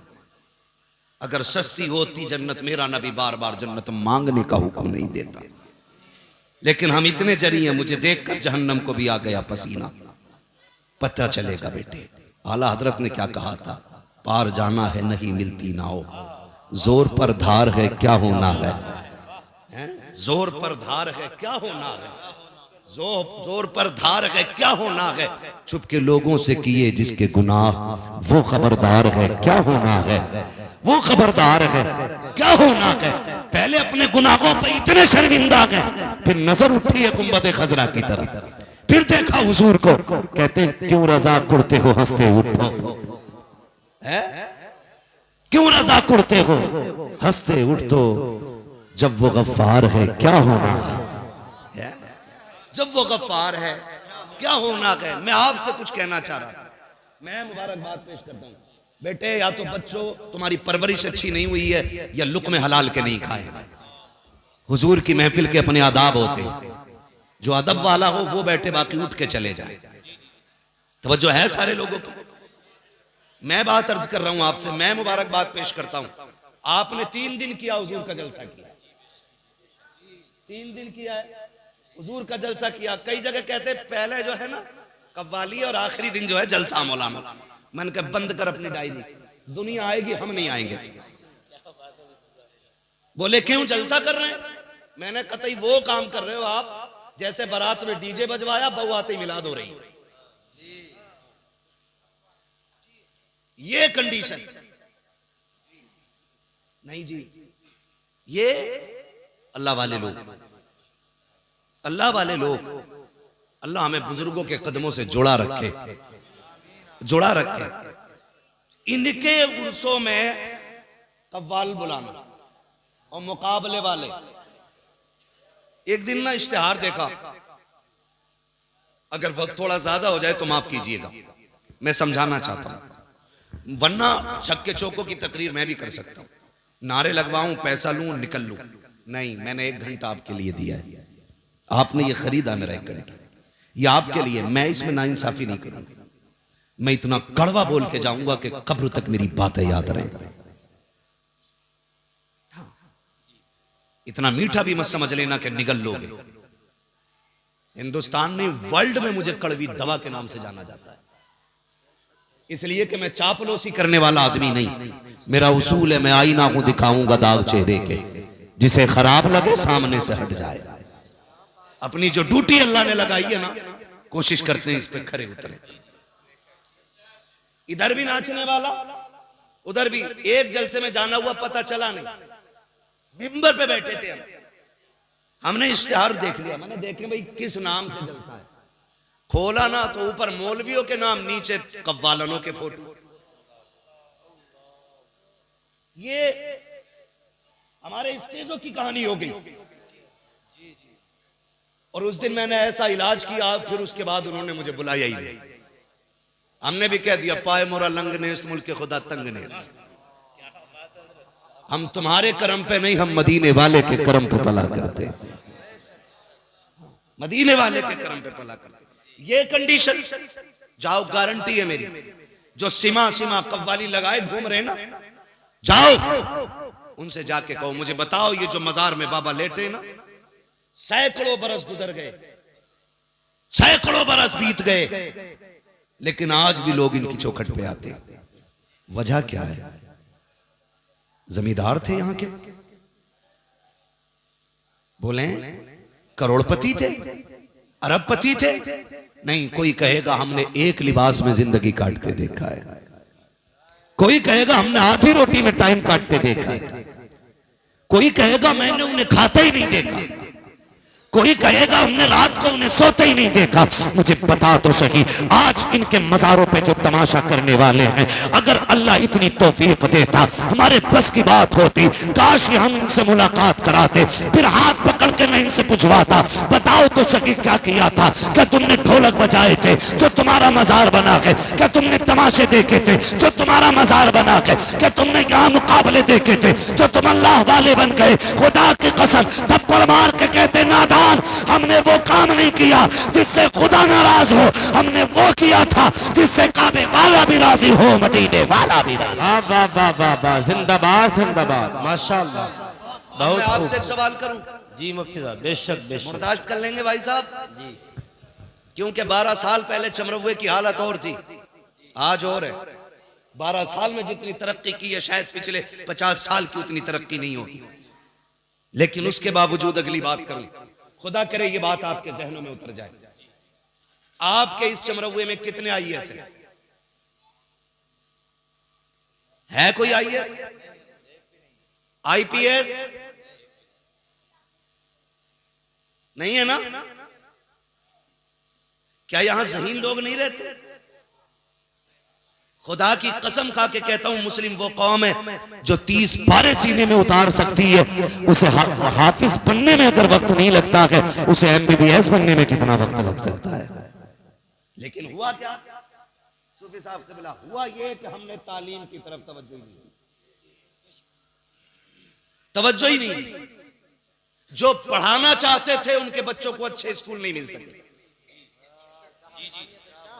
A: अगर सस्ती होती जन्नत, मेरा नबी बार बार जन्नत मांगने का हुक्म नहीं देता।
B: लेकिन हम इतने जरी हैं, मुझे देखकर जहन्नम को भी आ गया पसीना। पता चलेगा बेटे, आला हजरत ने क्या कहा था, पार जाना है नहीं मिलती नाव, जोर पर धार है क्या होना है, जोर पर धार है क्या होना है, जोर पर धार है क्या होना है, छुप के लोगों से किए जिसके गुनाह, वो खबरदार है क्या होना है, वो खबरदार है क्या होना है। पहले अपने गुनाहों पे इतने शर्मिंदा गए, फिर नजर उठी है गुंबद खजरा की तरफ, फिर देखा हुजूर को, कहते हैं क्यों रजा कुड़ते हो हंसते उठो, क्यों रजा कुड़ते हो हंसते उठ, तो जब वो गफ्फार है क्या होना है,
A: जब वो गफ्फार है क्या होना है। मैं आपसे कुछ कहना चाह रहा था, मैं मुबारकबाद पेश करता हूँ बेटे, या तो बच्चों तुम्हारी परवरिश अच्छी नहीं हुई है या लुक़्मे हलाल के नहीं खाए।
B: हुजूर की महफिल के अपने आदाब होते हैं, जो अदब वाला हो वो बैठे, बाकी उठ के चले जाए।
A: तवज्जो है सारे लोगों की। मैं बात अर्ज कर रहा हूं आपसे, मैं मुबारकबाद पेश करता हूं। आपने 3 दिन किया हुजूर का जलसा किया, 3 दिन किया है हुजूर का जलसा किया। कई जगह कहते पहले जो है ना कव्वाली और आखिरी दिन जो है जलसा मौलाना। मैंने कहा बंद कर अपनी डायरी, दुनिया आएगी हम नहीं आएंगे। बोले क्यों जलसा कर रहे हैं? मैंने कतई वो काम कर रहे हो आप जैसे बारात में डीजे बजवाया, बहू आते ही मिलाद हो रही। ये कंडीशन नहीं जी, ये
B: अल्लाह वाले लोग,
A: अल्लाह वाले लोग, अल्लाह हमें बुजुर्गों के कदमों से जुड़ा रखे, जुड़ा रखे। इनके उर्सों में कव्वाल बुलाना और मुकाबले वाले। एक दिन ना इश्तिहार देखा, अगर वक्त थोड़ा ज्यादा हो जाए तो माफ कीजिएगा, मैं समझाना चाहता हूं, वरना छक्के चौकों की तकरीर मैं भी कर सकता हूं, नारे लगवाऊं, पैसा लूं, निकल लूं। नहीं, मैंने 1 घंटा आपके लिए दिया है, आपने ये खरीदा मेरा 1 घंटा, ये आपके लिए। मैं इसमें नाइंसाफी नहीं करूंगा, मैं इतना कड़वा बोल के जाऊंगा कि कब्र तक मेरी बातें याद रहे। इतना मीठा भी मत समझ लेना कि निगल लोगे। हिंदुस्तान में, वर्ल्ड में मुझे कड़वी दवा के नाम से जाना जाता है, इसलिए कि मैं चापलूसी करने वाला आदमी नहीं।
B: मेरा उसूल है, मैं आईना हूं, दिखाऊंगा दाग चेहरे के, जिसे खराब लगे सामने से हट जाए।
A: अपनी जो ड्यूटी अल्लाह ने लगाई है ना, कोशिश करते हैं इस पे खरे उतरे। इधर भी नाचने वाला, उधर भी। एक जलसे में जाना हुआ पता चला नहीं, मिंबर पे बैठे थे हम, हमने इश्तिहार देख लिया। मैंने देखे भाई किस नाम से जलसा है, खोला ना तो ऊपर मौलवियों के नाम, नीचे कव्वालनों के फोटो। ये हमारे स्टेजों की कहानी हो गई। और उस दिन मैंने ऐसा इलाज किया, फिर उसके बाद उन्होंने मुझे बुलाया ही नहीं। हमने भी कह दिया पाए मोरा लंग ने इस मुल्क के खुदा तंग ने, हम तुम्हारे करम पे नहीं, हम
B: मदीने वाले के करम पे पला करते,
A: मदीने वाले के करम पे पला करते। ये कंडीशन, जाओ, गारंटी है मेरी, जो सीमा कव्वाली लगाए घूम रहे ना, जाओ उनसे जाके कहो मुझे बताओ, ये जो मजार में बाबा लेटे ना, सैकड़ों बरस गुजर गए, सैकड़ों बरस बीत गए, लेकिन आज भी लोग इनकी चौखट पे आते हैं। वजह क्या है? जमींदार थे यहां के, बोले करोड़पति थे, अरबपति थे? नहीं, कोई कहेगा हमने एक लिबास में जिंदगी काटते देखा है, कोई कहेगा हमने आधी रोटी में टाइम काटते देखा है, कोई कहेगा मैंने उन्हें खाते ही नहीं देखा, कोई कहेगा हमने रात को उन्हें सोते ही नहीं देखा। मुझे बता तो सही, आज इनके मजारों पे जो तमाशा करने वाले हैं, अगर अल्लाह इतनी तौफीक देता, हमारे बस की बात होती, काश हम इनसे मुलाकात कराते, फिर हाथ पकड़ के मैं इनसे पूछवाता, बताओ तो सही क्या किया था? क्या तुमने ढोलक बजाए थे जो तुम्हारा मजार बना के? क्या तुमने तमाशे देखे थे जो तुम्हारा मजार बना के? क्या तुमने यहाँ मुकाबले देखे थे जो तुम अल्लाह वाले बन गए? खुदा की कसम, थप्पड़ मार के कहते नादान, हमने वो काम नहीं किया जिससे खुदा नाराज हो, हमने वो किया था जिससे काबे वाला भी राजी हो, मदीने वाला भी राजी।
C: वाह वाह वाह वाह वाह, जिंदाबाद जिंदाबाद, माशाअल्लाह, बहुत
A: मैं आपसे एक सवाल करूं,
C: जी मुफ्ती साहब, बेशक बेशक।
A: बर्दाश्त कर लेंगे भाई साहब,
C: जी
A: क्योंकि 12 साल पहले चमरवे की हालत और थी, आज और है। 12 साल में जितनी तरक्की की है शायद पिछले 50 साल की उतनी तरक्की नहीं होगी। लेकिन उसके बावजूद अगली बात करूं, खुदा करे ये बात आपके जहनों में उतर जाए, आपके इस चमरवे में कितने आईएएस है कोई आईएएस, आईपीएस नहीं है ना? क्या यहां ज़हीन लोग नहीं रहते? खुदा की कसम खा के कहता हूं, मुस्लिम वो कौम है जो 30 पारे सीने में उतार सकती है। उसे हाफिज बनने में अगर वक्त नहीं लगता है, उसे एमबीबीएस बनने में कितना वक्त लग सकता है। लेकिन हुआ क्या सूफी साहब क़िबला, हुआ ये कि हमने तालीम की तरफ तवज्जो ही नहीं दी, तवज्जो ही नहीं दी। जो पढ़ाना चाहते थे उनके बच्चों को अच्छे स्कूल नहीं मिल सके।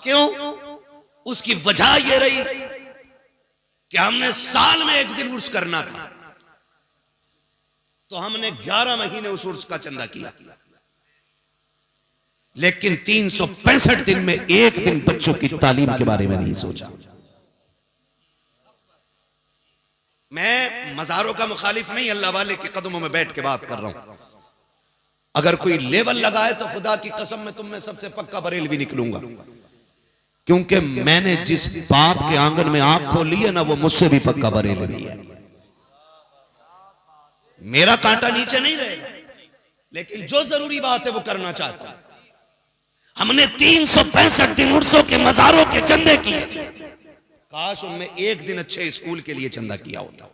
A: क्यों? उसकी वजह यह रही कि हमने साल में एक दिन उर्स करना था, तो हमने 11 महीने उस उर्स का चंदा किया, लेकिन 365 दिन में एक दिन बच्चों की तालीम के बारे में नहीं सोचा। मैं मज़ारों का मुखालिफ नहीं, अल्लाह वाले के कदमों में बैठ के बात कर रहा हूं। अगर कोई लेवल लगाए तो खुदा की कसम में तुम में सबसे पक्का बरेलवी निकलूंगा, क्योंकि मैंने जिस बाप के आंगन में आंख खोली है ना, वो मुझसे भी पक्का बरेलवी है। मेरा कांटा नीचे नहीं रहेगा, लेकिन जो जरूरी बात है वो करना चाहता हूं। हमने 365 दिन उर्सों के मज़ारों के चंदे किए, काश उनमें एक दिन अच्छे स्कूल के लिए चंदा किया होता।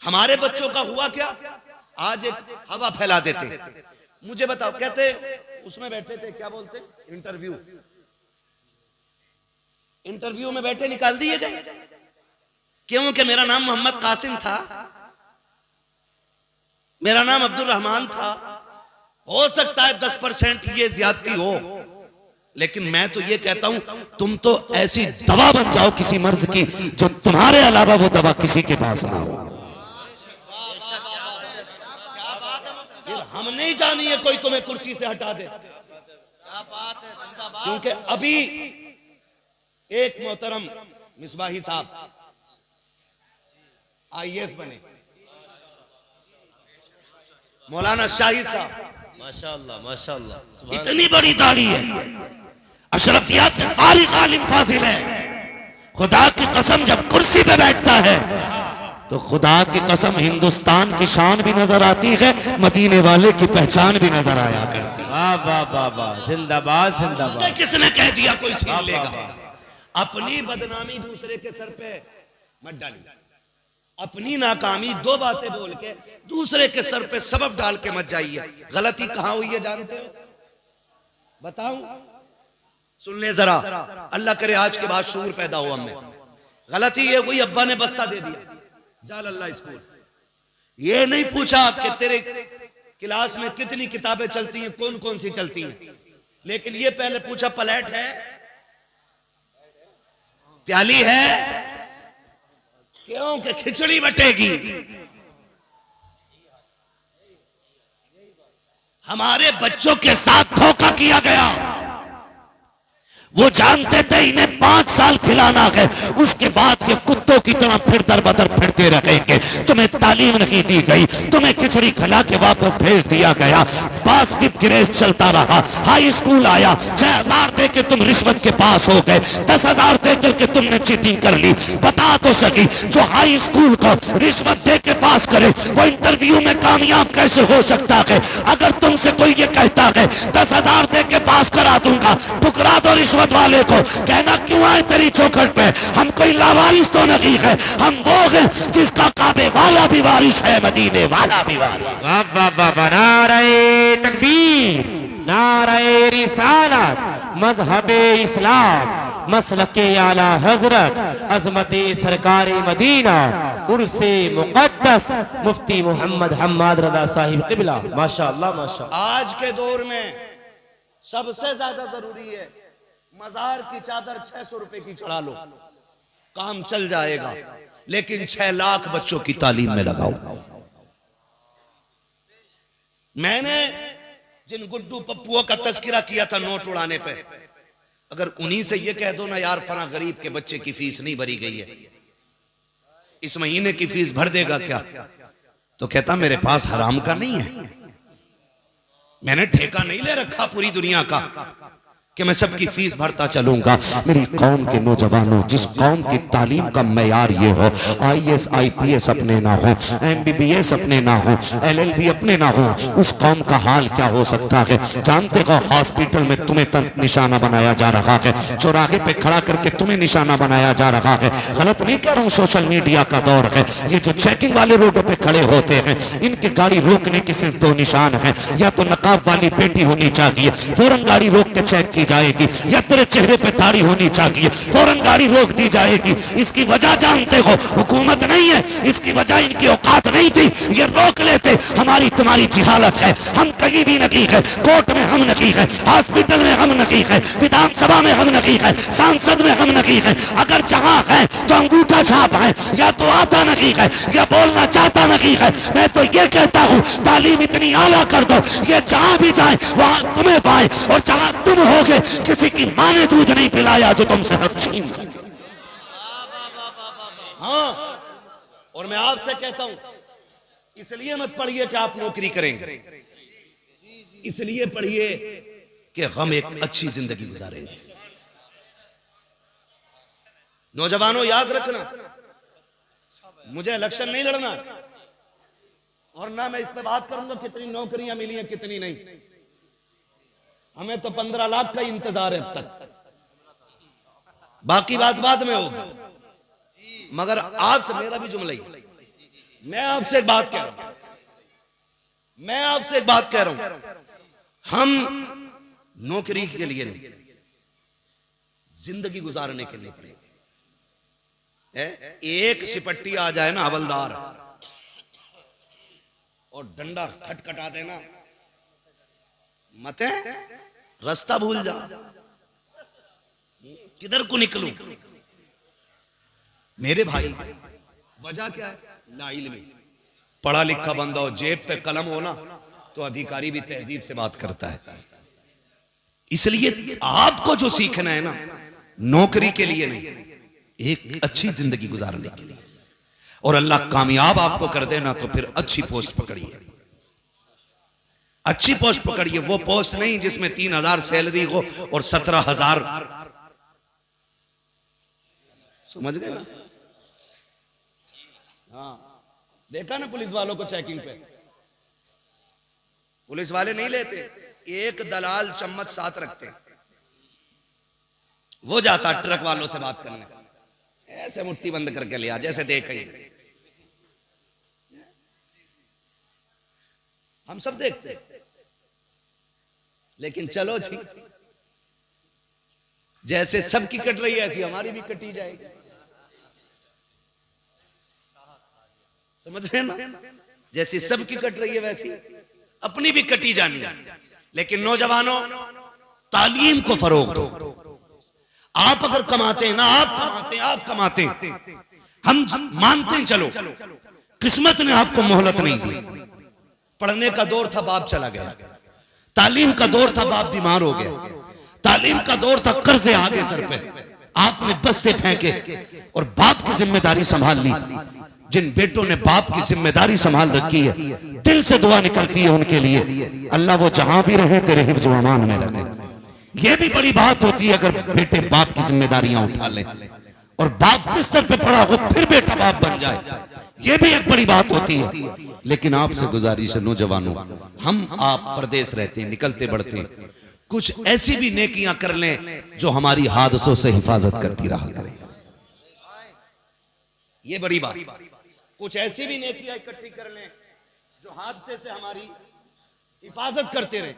A: हमारे बच्चों का हुआ क्या, आज एक हवा फैला देते। मुझे बताओ, कहते उसमें बैठे थे, क्या बोलते, इंटरव्यू में बैठे, निकाल दिए गए। क्योंकि मेरा नाम मोहम्मद कासिम था, मेरा नाम अब्दुल रहमान था। हो सकता है 10% ये ज्यादती हो, लेकिन मैं तो ये कहता हूं, तुम तो ऐसी दवा बन जाओ किसी मर्ज की, जो तुम्हारे अलावा वो दवा किसी के पास ना हो। फिर हम नहीं जानिए कोई तुम्हें कुर्सी से हटा दे। क्या बात है, क्योंकि अभी एक मोहतरम मिसबाही साहब आईएएस बने, मौलाना शाही साहब,
C: माशाअल्लाह माशाअल्लाह,
A: इतनी बड़ी दाढ़ी है, अशरफिया से फारिग आलिम फाजिल है। खुदा की कसम जब कुर्सी पे बैठता है तो खुदा की कसम हिंदुस्तान की शान भी नजर आती है, मदीने वाले की पहचान भी नजर आया करती है।
C: वाह वाह वाह वाह, जिंदाबाद जिंदाबाद।
A: किसने कह दिया कोई छीन लेगा? अपनी बदनामी दूसरे के सर पे मत डालिए, अपनी नाकामी दो बातें बोल के दूसरे के सर पे सबब डाल के मत जाइए। गलती कहां हुई है जानते हो? बताऊं? सुन ले जरा, अल्लाह करे आज के बाद शूर पैदा हो हमें। गलती ये हुई, अब्बा ने बस्ता दे दिया जाल अल्लाह स्कूल, ये नहीं पूछा कि तेरे क्लास में कितनी किताबें चलती हैं, कौन कौन सी चलती हैं, लेकिन ये पहले पूछा प्लेट है, प्याली है, क्यों कि खिचड़ी बटेगी। हमारे बच्चों के साथ धोखा किया गया। वो जानते थे इन्हें 5 साल खिलाना है, उसके बाद ये कुत्तों की तरह फिर दर बदर फिरते रहेंगे। तुम्हें तालीम नहीं दी गई, तुम्हें खिचड़ी खिला के वापस भेज दिया गया। पास विद ग्रेस चलता रहा, हाई स्कूल आया, 6000 दे के तुम रिश्वत के पास हो गए, 10,000 दे करके तुमने चीटिंग कर ली। बता तो सकी, जो हाई स्कूल को रिश्वत दे के पास करे वो इंटरव्यू में कामयाब कैसे हो सकता है? अगर तुमसे कोई ये कहता है 10,000 दे के पास करा दूंगा, ठुकरा दो रिश्वत वाले को। कहना क्यों आए तेरी चौखट पे? हम कोई लावारिस तो नहीं है, हम वो है जिसका काबे वाला भी वारिस है, मदीने वाला भी वारिस।
C: वाह वाह वाह, नारे तकबीर, नारे रिसालत, मजहबे इस्लाम, मसलके आला हजरत, अजमते सरकारे मदीना, उर्से मुकद्दस मुफ्ती मोहम्मद हम्माद रजा साहिब क़िबला। माशाअल्लाह माशाअल्लाह।
A: आज के दौर में सबसे ज्यादा जरूरी है मजार की चादर 600 रुपए की चढ़ा लो, काम चल जाएगा।
B: लेकिन 6 लाख बच्चों की तालीम में लगाओ। मैंने जिन गुड्डू पप्पुओं का तस्करा किया था नोट उड़ाने पे, अगर उन्हीं से ये कह दो ना यार फला गरीब के बच्चे की फीस नहीं भरी गई है, इस महीने की फीस भर देगा क्या, तो कहता मेरे पास हराम का नहीं है, मैंने ठेका नहीं ले रखा पूरी दुनिया का कि मैं सबकी फीस भरता चलूंगा। मेरी कौम के नौजवानों, जिस कौम की तालीम का मैयार ये हो, IAS IPS अपने ना हो, MBBS अपने ना हो, LLB अपने ना हो, उस कौम का हाल क्या हो सकता है। जानते हो हॉस्पिटल में तुम्हें तक निशाना बनाया जा रहा है, चौराहे पे खड़ा करके तुम्हें निशाना बनाया जा रहा है। गलत नहीं कह रहा हूँ, सोशल मीडिया का दौर है। ये जो चेकिंग वाले रोडों पे खड़े होते हैं, इनकी गाड़ी रोकने के सिर्फ 2 निशान है, या तो नकाब वाली बेटी होनी चाहिए, फौरन गाड़ी रोक के चेक की जाएगी, या तेरे चेहरे पे दाढ़ी होनी चाहिए, फौरन गाड़ी रोक दी जाएगी। इसकी वजह जानते हो, हुकूमत नहीं है, इसकी वजह इनकी औकात नहीं थी, ये रोक लेते। हमारी तुम्हारी जिहालत है, हम कहीं भी नहीं है, कोर्ट में हम नहीं है, हॉस्पिटल में हम नहीं है, विधानसभा में हम नहीं है, सांसद में हम नहीं है। अगर जहां है तो अंगूठा छाप है, या तो आता नहीं है या बोलना चाहता नहीं है। मैं तो ये कहता हूं तालीम इतनी आला कर दो, ये जहां भी जाए वहां तुम्हें पाए, और जहां तुम होगे किसी की मां ने दूध नहीं पिलाया जो तुमसे हक छीन सके।
A: हाँ, और मैं आपसे कहता हूं इसलिए मत पढ़िए कि आप नौकरी करेंगे, इसलिए पढ़िए कि हम एक अच्छी जिंदगी गुजारेंगे। नौजवानों याद रखना, मुझे इलेक्शन नहीं लड़ना, और ना मैं इस पे बात करूंगा कितनी नौकरियां मिली हैं कितनी नहीं। हमें तो 15 लाख का इंतजार है अब तक, बाकी बात बाद में होगी। मगर आपसे मेरा भी जुमला ही, मैं आपसे एक बात कह रहा हूं, मैं आपसे एक बात कह रहा हूं, हम नौकरी के लिए नहीं, जिंदगी गुजारने के लिए पड़ेगा। एक सिपट्टी आ जाए ना हवलदार और डंडा खटखटा देना, मत रास्ता भूल जा, किधर को निकलूं। मेरे भाई वजह क्या है, नाइल्मी। पढ़ा लिखा बंदा हो, जेब पे कलम हो ना, तो अधिकारी भी तहजीब से बात करता है। इसलिए आपको जो सीखना है ना, नौकरी के लिए नहीं, एक अच्छी जिंदगी गुजारने के लिए। और अल्लाह कामयाब आपको कर देना तो फिर अच्छी पोस्ट पकड़िए, अच्छी पोस्ट पकड़िए। वो पोस्ट नहीं जिसमें 3,000 सैलरी हो और 17,000, समझ गए ना। हाँ, देखा ना पुलिस वालों को चेकिंग पे, पुलिस वाले नहीं लेते, एक दलाल चम्मच साथ रखते, वो जाता ट्रक वालों से बात करने, ऐसे मुट्ठी बंद करके लिया जैसे देख ही। हम सब देखते, लेकिन चलो जी, जैसे सबकी कट रही है ऐसी हमारी भी कटी जाएगी, समझ रहे हैं ना। जैसी सबकी कट रही है वैसी अपनी भी कटी जानी है। लेकिन नौजवानों, तालीम को फरोग दो। आप अगर कमाते हैं ना, आप कमाते हैं, हम मानते हैं, चलो किस्मत ने आपको मोहलत नहीं दी। पढ़ने का दौर था, बाप चला गया, तालीम का दौर था, बाप बीमार हो गया, तालीम का दौर था, कर्जे आ गए सर पे, आपने बस्ते फेंके और बाप की जिम्मेदारी संभाल ली। जिन बेटों ने बाप की जिम्मेदारी संभाल रखी है, दिल से दुआ निकलती है उनके लिए, अल्लाह वो जहां भी रहे तेरे हिफ्ज़ व अमान में रखे। ये भी बड़ी बात होती है अगर बेटे बाप की जिम्मेदारियां उठा ले, और बाप बिस्तर पे पड़ा हो फिर बेटा बाप बन जाए, ये भी एक बड़ी बात होती है। लेकिन आपसे गुजारिश है नौजवानों, हम आप परदेश रहते हैं, निकलते बढ़ते हैं, कुछ ऐसी भी नेकियां कर लें जो हमारी हादसों से हिफाजत करती रहा करें। ये बड़ी बात, कुछ ऐसी भी नेकियां इकट्ठी कर लें जो हादसे से हमारी हिफाजत करते रहे।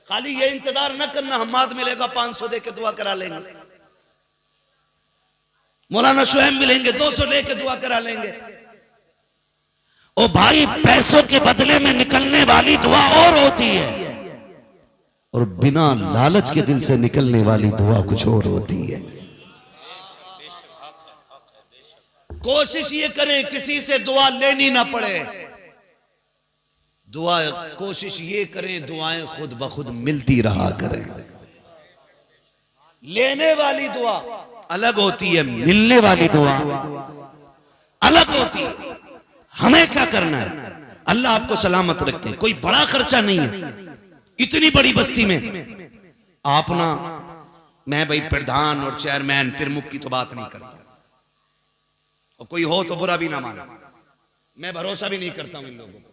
A: खाली ये इंतजार न करना हम्माद मिलेगा 500 दे के दुआ करा लेंगे, मौलाना शुएब मिलेंगे 200 लेके दुआ करा लेंगे। ओ भाई, पैसों के बदले में निकलने वाली दुआ और होती है, और बिना लालच के दिल से निकलने वाली दुआ कुछ और होती है। कोशिश ये करें किसी से दुआ लेनी ना पड़े। दुआ कोशिश ये करें दुआएं खुद ब खुद मिलती रहा करें। लेने वाली दुआ अलग होती है, मिलने वाली दुआ अलग होती है। हमें क्या करना है? अल्लाह आपको सलामत रखे। कोई बड़ा खर्चा नहीं है। इतनी बड़ी बस्ती में आप ना, मैं भाई प्रधान और चेयरमैन प्रमुख की तो बात नहीं करता, और कोई हो तो बुरा भी ना माना, मैं भरोसा भी नहीं करता हूं इन लोगों को।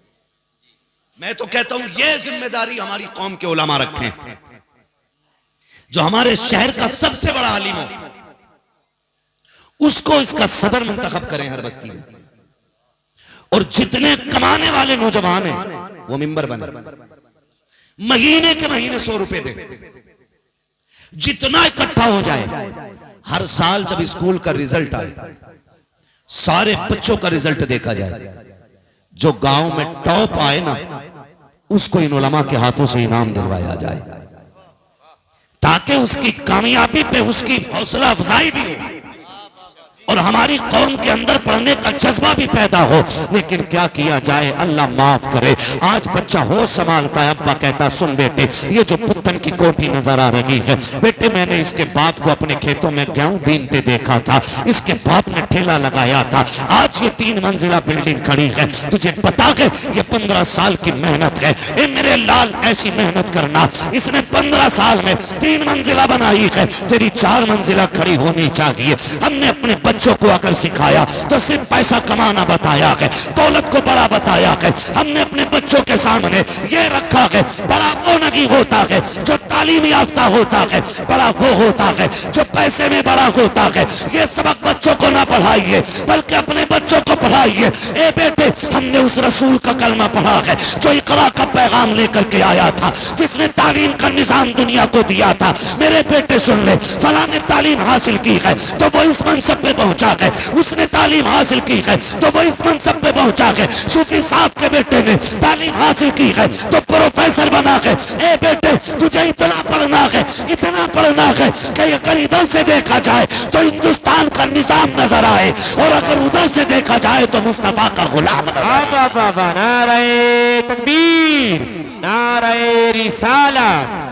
A: मैं तो कहता हूं ये जिम्मेदारी हमारी कौम के उलमा रखें। जो हमारे शहर का सबसे बड़ा आलिम हो उसको इसका सदर मुंतखब करें हर बस्ती में, और जितने कमाने वाले नौजवान हैं वो मिंबर बने, महीने के महीने 100 रुपए दे, जितना इकट्ठा हो जाए। हर साल जब स्कूल का रिजल्ट आए सारे बच्चों का रिजल्ट देखा जाए, जो गांव में टॉप आए ना उसको इन उलमा के हाथों से इनाम दिलवाया जाए, ताकि उसकी कामयाबी पे उसकी हौसला अफजाई भी हो और हमारी कौम के अंदर पढ़ने का जज्बा भी पैदा हो। लेकिन क्या किया जाए, अल्लाह माफ करे, आज बच्चा होश संभालता है, अब्बा कहता सुन बेटे ये जो पुत्तन की कोठी नजर आ रही है, बेटे मैंने इसके बाप को अपने खेतों में गेहूं बीनते देखा था, इसके बाप ने ठेला लगाया था, आज ये 3 मंजिला बिल्डिंग खड़ी है, तुझे पता है ये 15 साल की मेहनत है। ए मेरे लाल ऐसी मेहनत करना, इसने 15 साल में 3 मंजिला बनाई है, तेरी 4 मंजिला खड़ी होनी चाहिए। हमने अपने बच्चों को अगर सिखाया तो सिर्फ पैसा कमाना बताया है, दौलत को बड़ा बताया है। हमने अपने बच्चों के सामने ये रखा है, बड़ा वो नहीं होता है जो तालीम याफ्ता होता है, बड़ा वो होता है जो पैसे में बड़ा होता है। ये सबक बच्चों को ना पढ़ाइए बल्कि अपने बच्चों को पढ़ाइए। ए बेटे हमने उस रसूल का कलमा पढ़ा है जो इकरा का पैगाम लेकर के आया था, जिसने तालीम का निजाम दुनिया को दिया था। मेरे बेटे सुन ले, फलां ने तालीम हासिल की है तो वो इस मनसब पे पहुंचा है, उसने तालीम हासिल की है तो वो इस मनसब पे पहुंचा है। सूफी साहब के बेटे ने तालीम हासिल की है तो प्रोफेसर बना है। ए बेटे तुझे इतना पढ़ना है कि अगर इधर से देखा जाए तो हिंदुस्तान का निजाम नजर आए, और अगर उधर से देखा जाए तो मुस्तफा का गुलाम नजर आए।
C: नारे तकबीर, नारे रिसाला,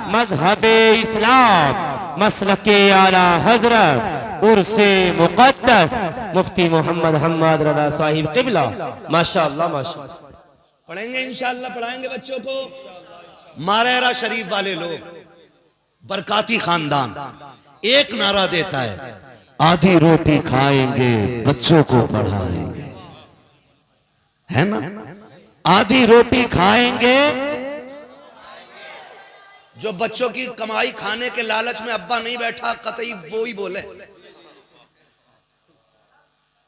C: मजहबे इस्लाम, मसलके आला हजरत, उर्से मुक़द्दस मुफ्ती मोहम्मद हम्मद रज़ा साहिब क़िबला। माशाअल्लाह माशाअल्लाह।
A: पढ़ेंगे इंशाअल्लाह, पढ़ाएंगे बच्चों को। मारेरा शरीफ वाले लोग, बरकाती खानदान, एक नारा देता है आधी रोटी खाएंगे बच्चों को पढ़ाएंगे, है ना? आधी रोटी खाएंगे, जो बच्चों की कमाई खाने के लालच में अब्बा नहीं बैठा कतई वो ही बोले।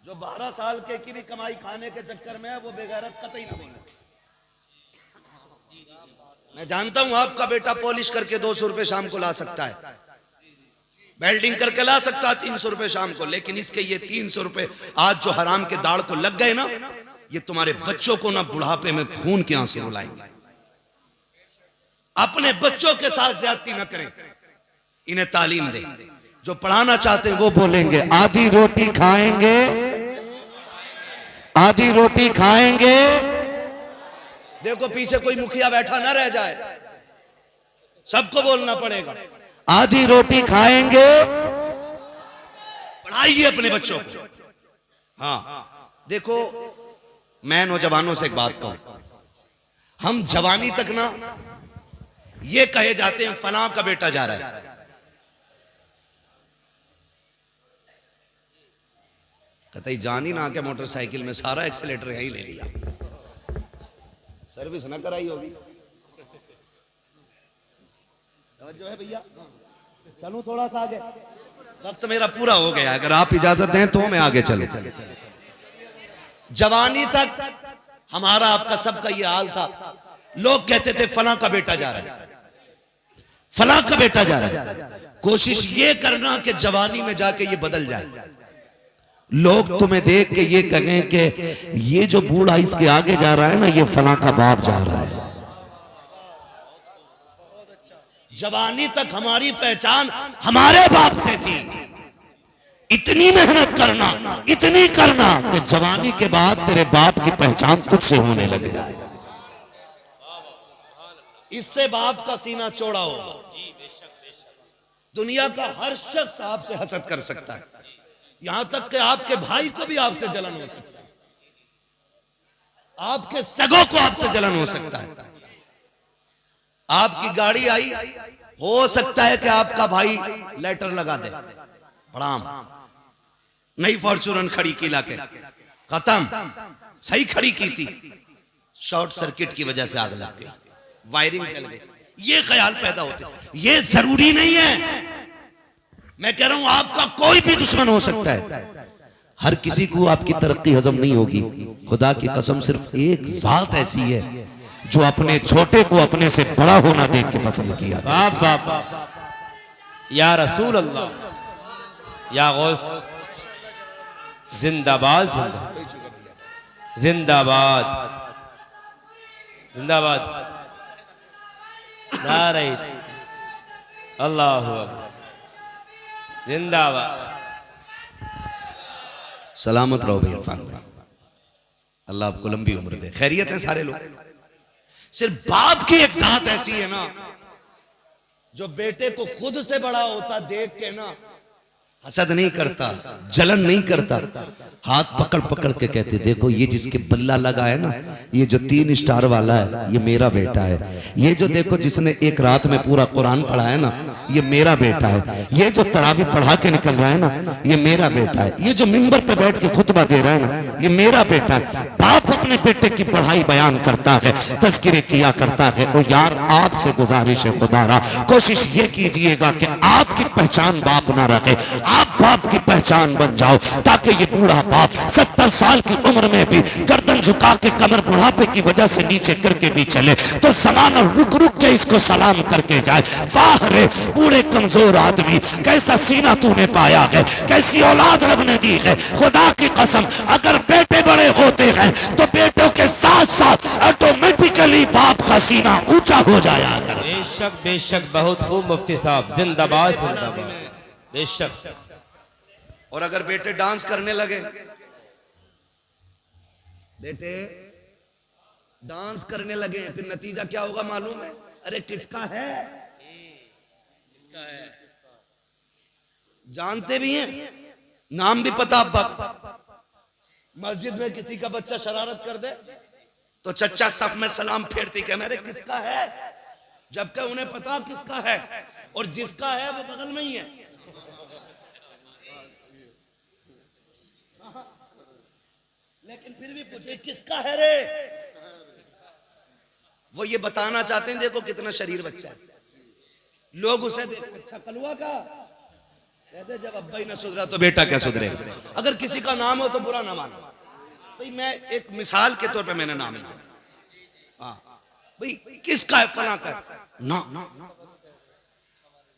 A: जो 12 साल के की भी कमाई खाने के चक्कर में है वो बेगैरत कतई ना बोले। मैं जानता हूं आपका बेटा पॉलिश करके 200 रुपए शाम को ला सकता है, वेल्डिंग करके ला सकता है 300 रुपए शाम को, लेकिन इसके ये 300 रुपए आज जो हराम के दाढ़ को लग गए ना, ये तुम्हारे बच्चों को ना बुढ़ापे में खून के आंसू रुलाएंगे। अपने बच्चों के साथ ज्यादती न करें, इन्हें तालीम दें। जो पढ़ाना चाहते हैं वो बोलेंगे आधी रोटी खाएंगे, आधी रोटी खाएंगे। देखो पीछे कोई मुखिया बैठा ना रह जाए, सबको बोलना पड़ेगा आधी रोटी खाएंगे। पढ़ाइए अपने बच्चों को। हाँ देखो, मैं नौजवानों से एक बात कहूं, हम जवानी तक ना ये कहे जाते हैं फलां का बेटा जा रहा है, कतई जान ही ना के मोटरसाइकिल में सारा एक्सीलेटर यही ले लिया, सर्विस ना कराई होगी। जो है भैया चलूं थोड़ा सा आगे, वक्त मेरा पूरा हो गया, अगर आप इजाजत दें तो मैं आगे चलूं। जवानी तक हमारा आपका सबका ये हाल था, लोग कहते थे फलां का बेटा जा रहा है, फलां का बेटा जा रहा है। कोशिश ये करना कि जवानी में जाके ये बदल जाए, लोग तुम्हें देख के ये कहें कि ये जो बूढ़ा इसके आगे जा रहा है ना, ये फलां का बाप जा रहा है। जवानी तक हमारी पहचान हमारे बाप से थी,
B: इतनी मेहनत करना, इतनी करना कि जवानी के बाद तेरे बाप की पहचान तुझसे होने लग जाए।
A: इससे बाप का सीना चौड़ा होगा। दुनिया का हर शख्स आपसे हसद कर सकता है, यहां तक कि आपके भाई को भी आपसे जलन हो सकता है, आपके सगों को आपसे जलन हो सकता है। आपकी गाड़ी आई, हो सकता है कि आपका भाई लेटर लगा दे, प्रणाम, नई फॉर्च्यूनर खड़ी की लाके, खत्म, सही खड़ी की थी, शॉर्ट सर्किट की वजह से आग लग गई, वायरिंग जल गई। ये ख्याल पैदा होते, ये जरूरी नहीं है। मैं कह रहा हूं आपका कोई भी दुश्मन हो सकता है, हर किसी को आपकी तरक्की हजम नहीं होगी। खुदा की कसम, सिर्फ एक जात ऐसी है जो अपने छोटे को अपने से बड़ा होना देख के पसंद किया।
C: बाप बाप बाप, या रसूल अल्लाह, या गौस, जिंदाबाद जिंदाबाद जिंदाबाद, नारे अल्लाहु अकबर, जिंदाबाद।
B: सलामत रहो भाई इरफान भाई, अल्लाह आपको लंबी उम्र दे। खैरियत है सारे लोग।
A: सिर्फ बाप की एक जात ऐसी है ना, जो बेटे को खुद से बड़ा होता देख के ना
B: हसद नहीं करता, जलन नहीं करता, हाथ पकड़ पकड़ के कहते देखो ये जिसके बल्ला लगा है ना, ये जो 3 स्टार वाला है, ये मेरा बेटा है। ये जो देखो जिसने एक रात में पूरा कुरान पढ़ा है ना, ये मेरा बेटा है। ये जो तरावी पढ़ा के निकल रहा है ना, ये मेरा बेटा है। ये जो मिंबर पे बैठ के खुतबा दे रहा है ना, ये मेरा बेटा है। बाप अपने बेटे की पढ़ाई बयान करता है, तज़किरे किया करता है। तो यार आपसे गुजारिश है खुदारा, कोशिश ये कीजिएगा कि आपकी पहचान बाप ना रखे, आप बाप की पहचान बन जाओ, ताकि ये बूढ़ा बाप 70 साल की उम्र में भी गर्दन झुका के कमर बुढ़ापे की वजह से नीचे करके भी चले तो ज़माना रुक रुक के इसको सलाम करके जाए, वाह रे बूढ़े कमजोर आदमी, कैसा सीना तूने पाया है, कैसी औलाद रब ने दी है। खुदा की कसम, अगर बेटे बड़े होते हैं तो बेटों के साथ साथ ऑटोमेटिकली बाप का सीना ऊंचा हो जाया।
C: बेशक बेशक, बहुत खूब मुफ्ती साहब, जिंदाबाद जिंदाबाद, बेशक।
A: और अगर बेटे डांस करने लगे, बेटे डांस करने लगे, फिर नतीजा क्या होगा मालूम है? अरे किसका है, जानते भी हैं, नाम भी पता। अब मस्जिद में किसी का बच्चा शरारत कर दे तो चच्चा सफ में सलाम फेरती कह मेरे किसका है, जबकि उन्हें पता किसका है, और जिसका है वो बगल में ही है। लेकिन फिर भी पूछे किसका है रे, वो ये बताना चाहते हैं देखो कितना शरीर बच्चा है। लोग उसे देखो, अच्छा कलुआ का कहते, जब अब्बा ही ना सुधरा तो बेटा क्या सुधरेगा। अगर किसी का नाम हो तो बुरा ना मानो भाई, मैं एक मिसाल के तौर पे मैंने नाम लिया, हाँ भाई किसका है, फला का ना,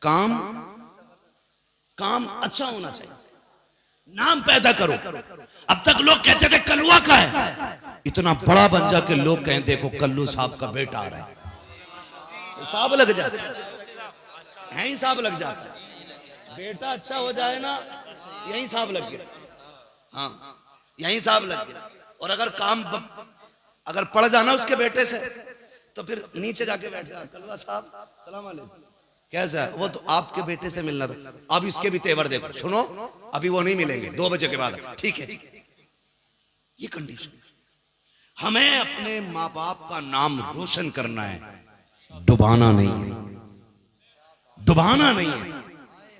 A: काम काम अच्छा होना चाहिए, नाम पैदा करो। अब तक लोग कहते थे कलुआ का है, इतना बड़ा बन जा के लोग कहें देखो कल्लू साहब का बेटा आ रहा है, हिसाब लग जाता है, हिसाब लग जाता है। बेटा अच्छा हो जाए ना, यही साहब लग गया, हाँ यही साहब लग गया। और अगर काम अगर पड़ जाना उसके बेटे से तो फिर नीचे जाके बैठ जा, कलवा साहब सलाम अलैकुम, कैसा है? वो तो आपके बेटे से मिलना था, अब इसके भी तेवर देखो, सुनो अभी वो नहीं मिलेंगे, 2 बजे के बाद, ठीक है। ये कंडीशन, हमें अपने माँ बाप का नाम रोशन करना है,
B: डुबाना नहीं है,
A: डुबाना नहीं है।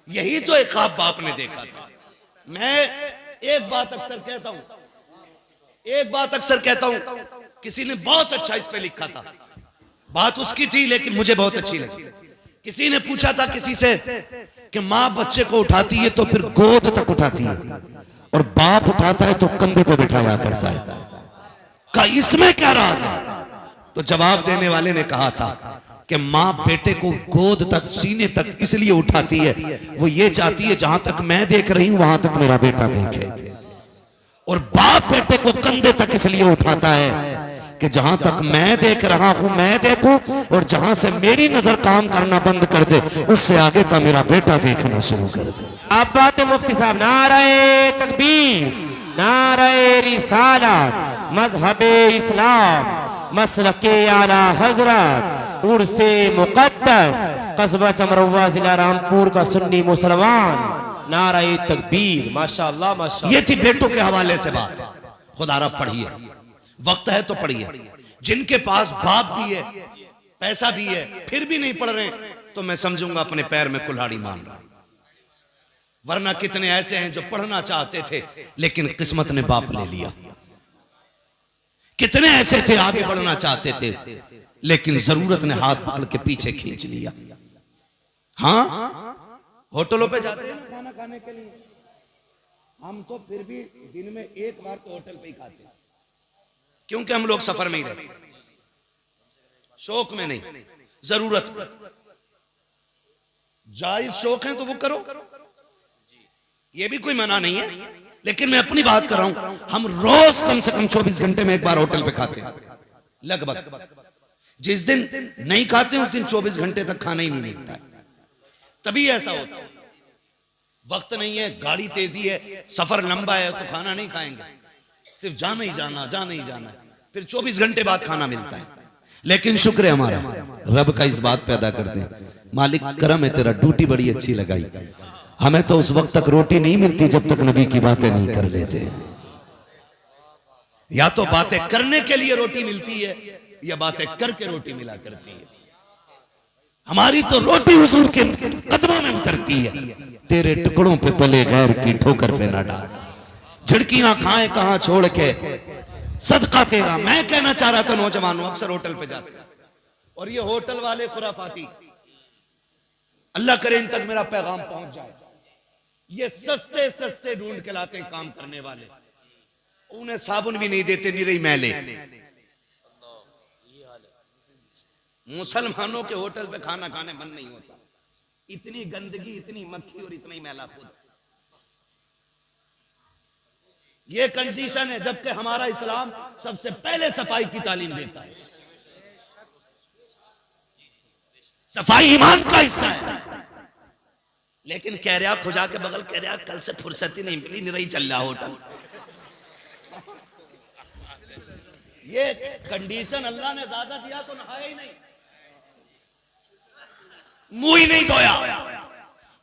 A: यही तो एक ख्वाब बाप ने देखा था। मैं एक बात अक्सर कहता हूं, एक बात अक्सर कहता हूं, किसी ने बहुत अच्छा इस पे लिखा था, बात उसकी थी लेकिन मुझे बहुत अच्छी लगी। किसी ने पूछा था किसी से कि माँ बच्चे को उठाती है तो फिर गोद तक उठाती है और बाप उठाता है तो कंधे पे बिठाया करता है, का इसमें क्या राज है? तो जवाब देने वाले ने कहा था कि माँ बेटे को गोद तक, सीने तक इसलिए उठाती है, वो ये चाहती है जहां तक मैं देख रही हूं वहां तक मेरा बेटा देखे। और बाप बेटे को कंधे तक इसलिए उठाता है
B: कि जहां तक मैं देख रहा हूं मैं देखूं, और जहां से मेरी नजर काम करना बंद कर दे उससे आगे का मेरा बेटा देखना शुरू कर दे।
C: अब बात है मुफ्ती साहब, नारे तकबीर, नारे रिसालत, मजहबे इस्लाम, मसलके आला हजरत, उर्से मुकद्दस, कस्बा चमरवा, जिला रामपुर का सुन्नी मुसलमान, नारे तकबीर। माशाअल्लाह माशाअल्लाह।
B: ये थी बेटों के हवाले से बात। खुदा रब पढ़िए, वक्त है तो पढ़िए। जिनके पास बाप भी है, पैसा भी है, फिर भी नहीं पढ़ रहे तो मैं समझूंगा अपने पैर में कुल्हाड़ी मान रहा। वरना कितने ऐसे हैं जो पढ़ना चाहते थे लेकिन किस्मत ने बाप ले लिया। कितने ऐसे थे आगे बढ़ना चाहते थे लेकिन जरूरत ने हाथ पकड़ के पीछे खींच लिया। हाँ, होटलों पे जाते हैं ना खाना खाने के लिए, हम तो फिर भी दिन में एक बार तो होटल पे ही खाते हैं, क्योंकि हम लोग सफर में ही रहते, शौक में नहीं, जरूरत में। जायज शौक है तो वो करो, ये भी कोई मना नहीं है, लेकिन मैं अपनी बात कर रहा हूं। हम रोज कम से कम 24 घंटे में एक बार होटल पे खाते हैं लगभग। जिस दिन नहीं खाते उस दिन 24 घंटे तक खाना ही नहीं मिलता है। तभी ऐसा होता है, वक्त नहीं है, गाड़ी तेजी है, सफर लंबा है तो खाना नहीं खाएंगे, सिर्फ जाना ही जाना, जाना ही जाना है, फिर 24 घंटे बाद खाना मिलता है। लेकिन शुक्र है हमारा, रब का इस बात पैदा करते हैं, मालिक करम है तेरा, ड्यूटी बड़ी अच्छी लगाई। हमें तो उस वक्त तक रोटी नहीं मिलती जब तक नबी की बातें नहीं कर लेते। या तो बातें करने के लिए रोटी मिलती है या बातें करके रोटी मिला करती है। हमारी तो रोटी हुजूर के कदमों में उतरती है। तेरे टुकड़ों पे पले गैर की ठोकर पे ना डाल, झिड़कियां खाए कहां छोड़ के सदका तेरा। मैं कहना चाह रहा था नौजवानों, अक्सर होटल पे जाते हैं और ये होटल वाले खुराफाती, अल्लाह करे इन तक मेरा पैगाम पहुंच जाए, ये सस्ते सस्ते ढूंढ के लाते हैं काम करने वाले, उन्हें साबुन भी नहीं देते, निरे मैले। मुसलमानों के होटल पे खाना खाने मन नहीं होता, इतनी गंदगी, इतनी मक्खी और इतना ही मैला खुद। ये कंडीशन है, जबकि हमारा इस्लाम सबसे पहले सफाई की तालीम देता है। सफाई ईमान का हिस्सा है। लेकिन कह रहा खुजा के बगल, कह रहा कल से फुर्सत ही नहीं मिली, नहीं चल रहा होटल। ये कंडीशन अल्लाह ने ज्यादा दिया तो नहाया ही नहीं, मुंह ही नहीं धोया।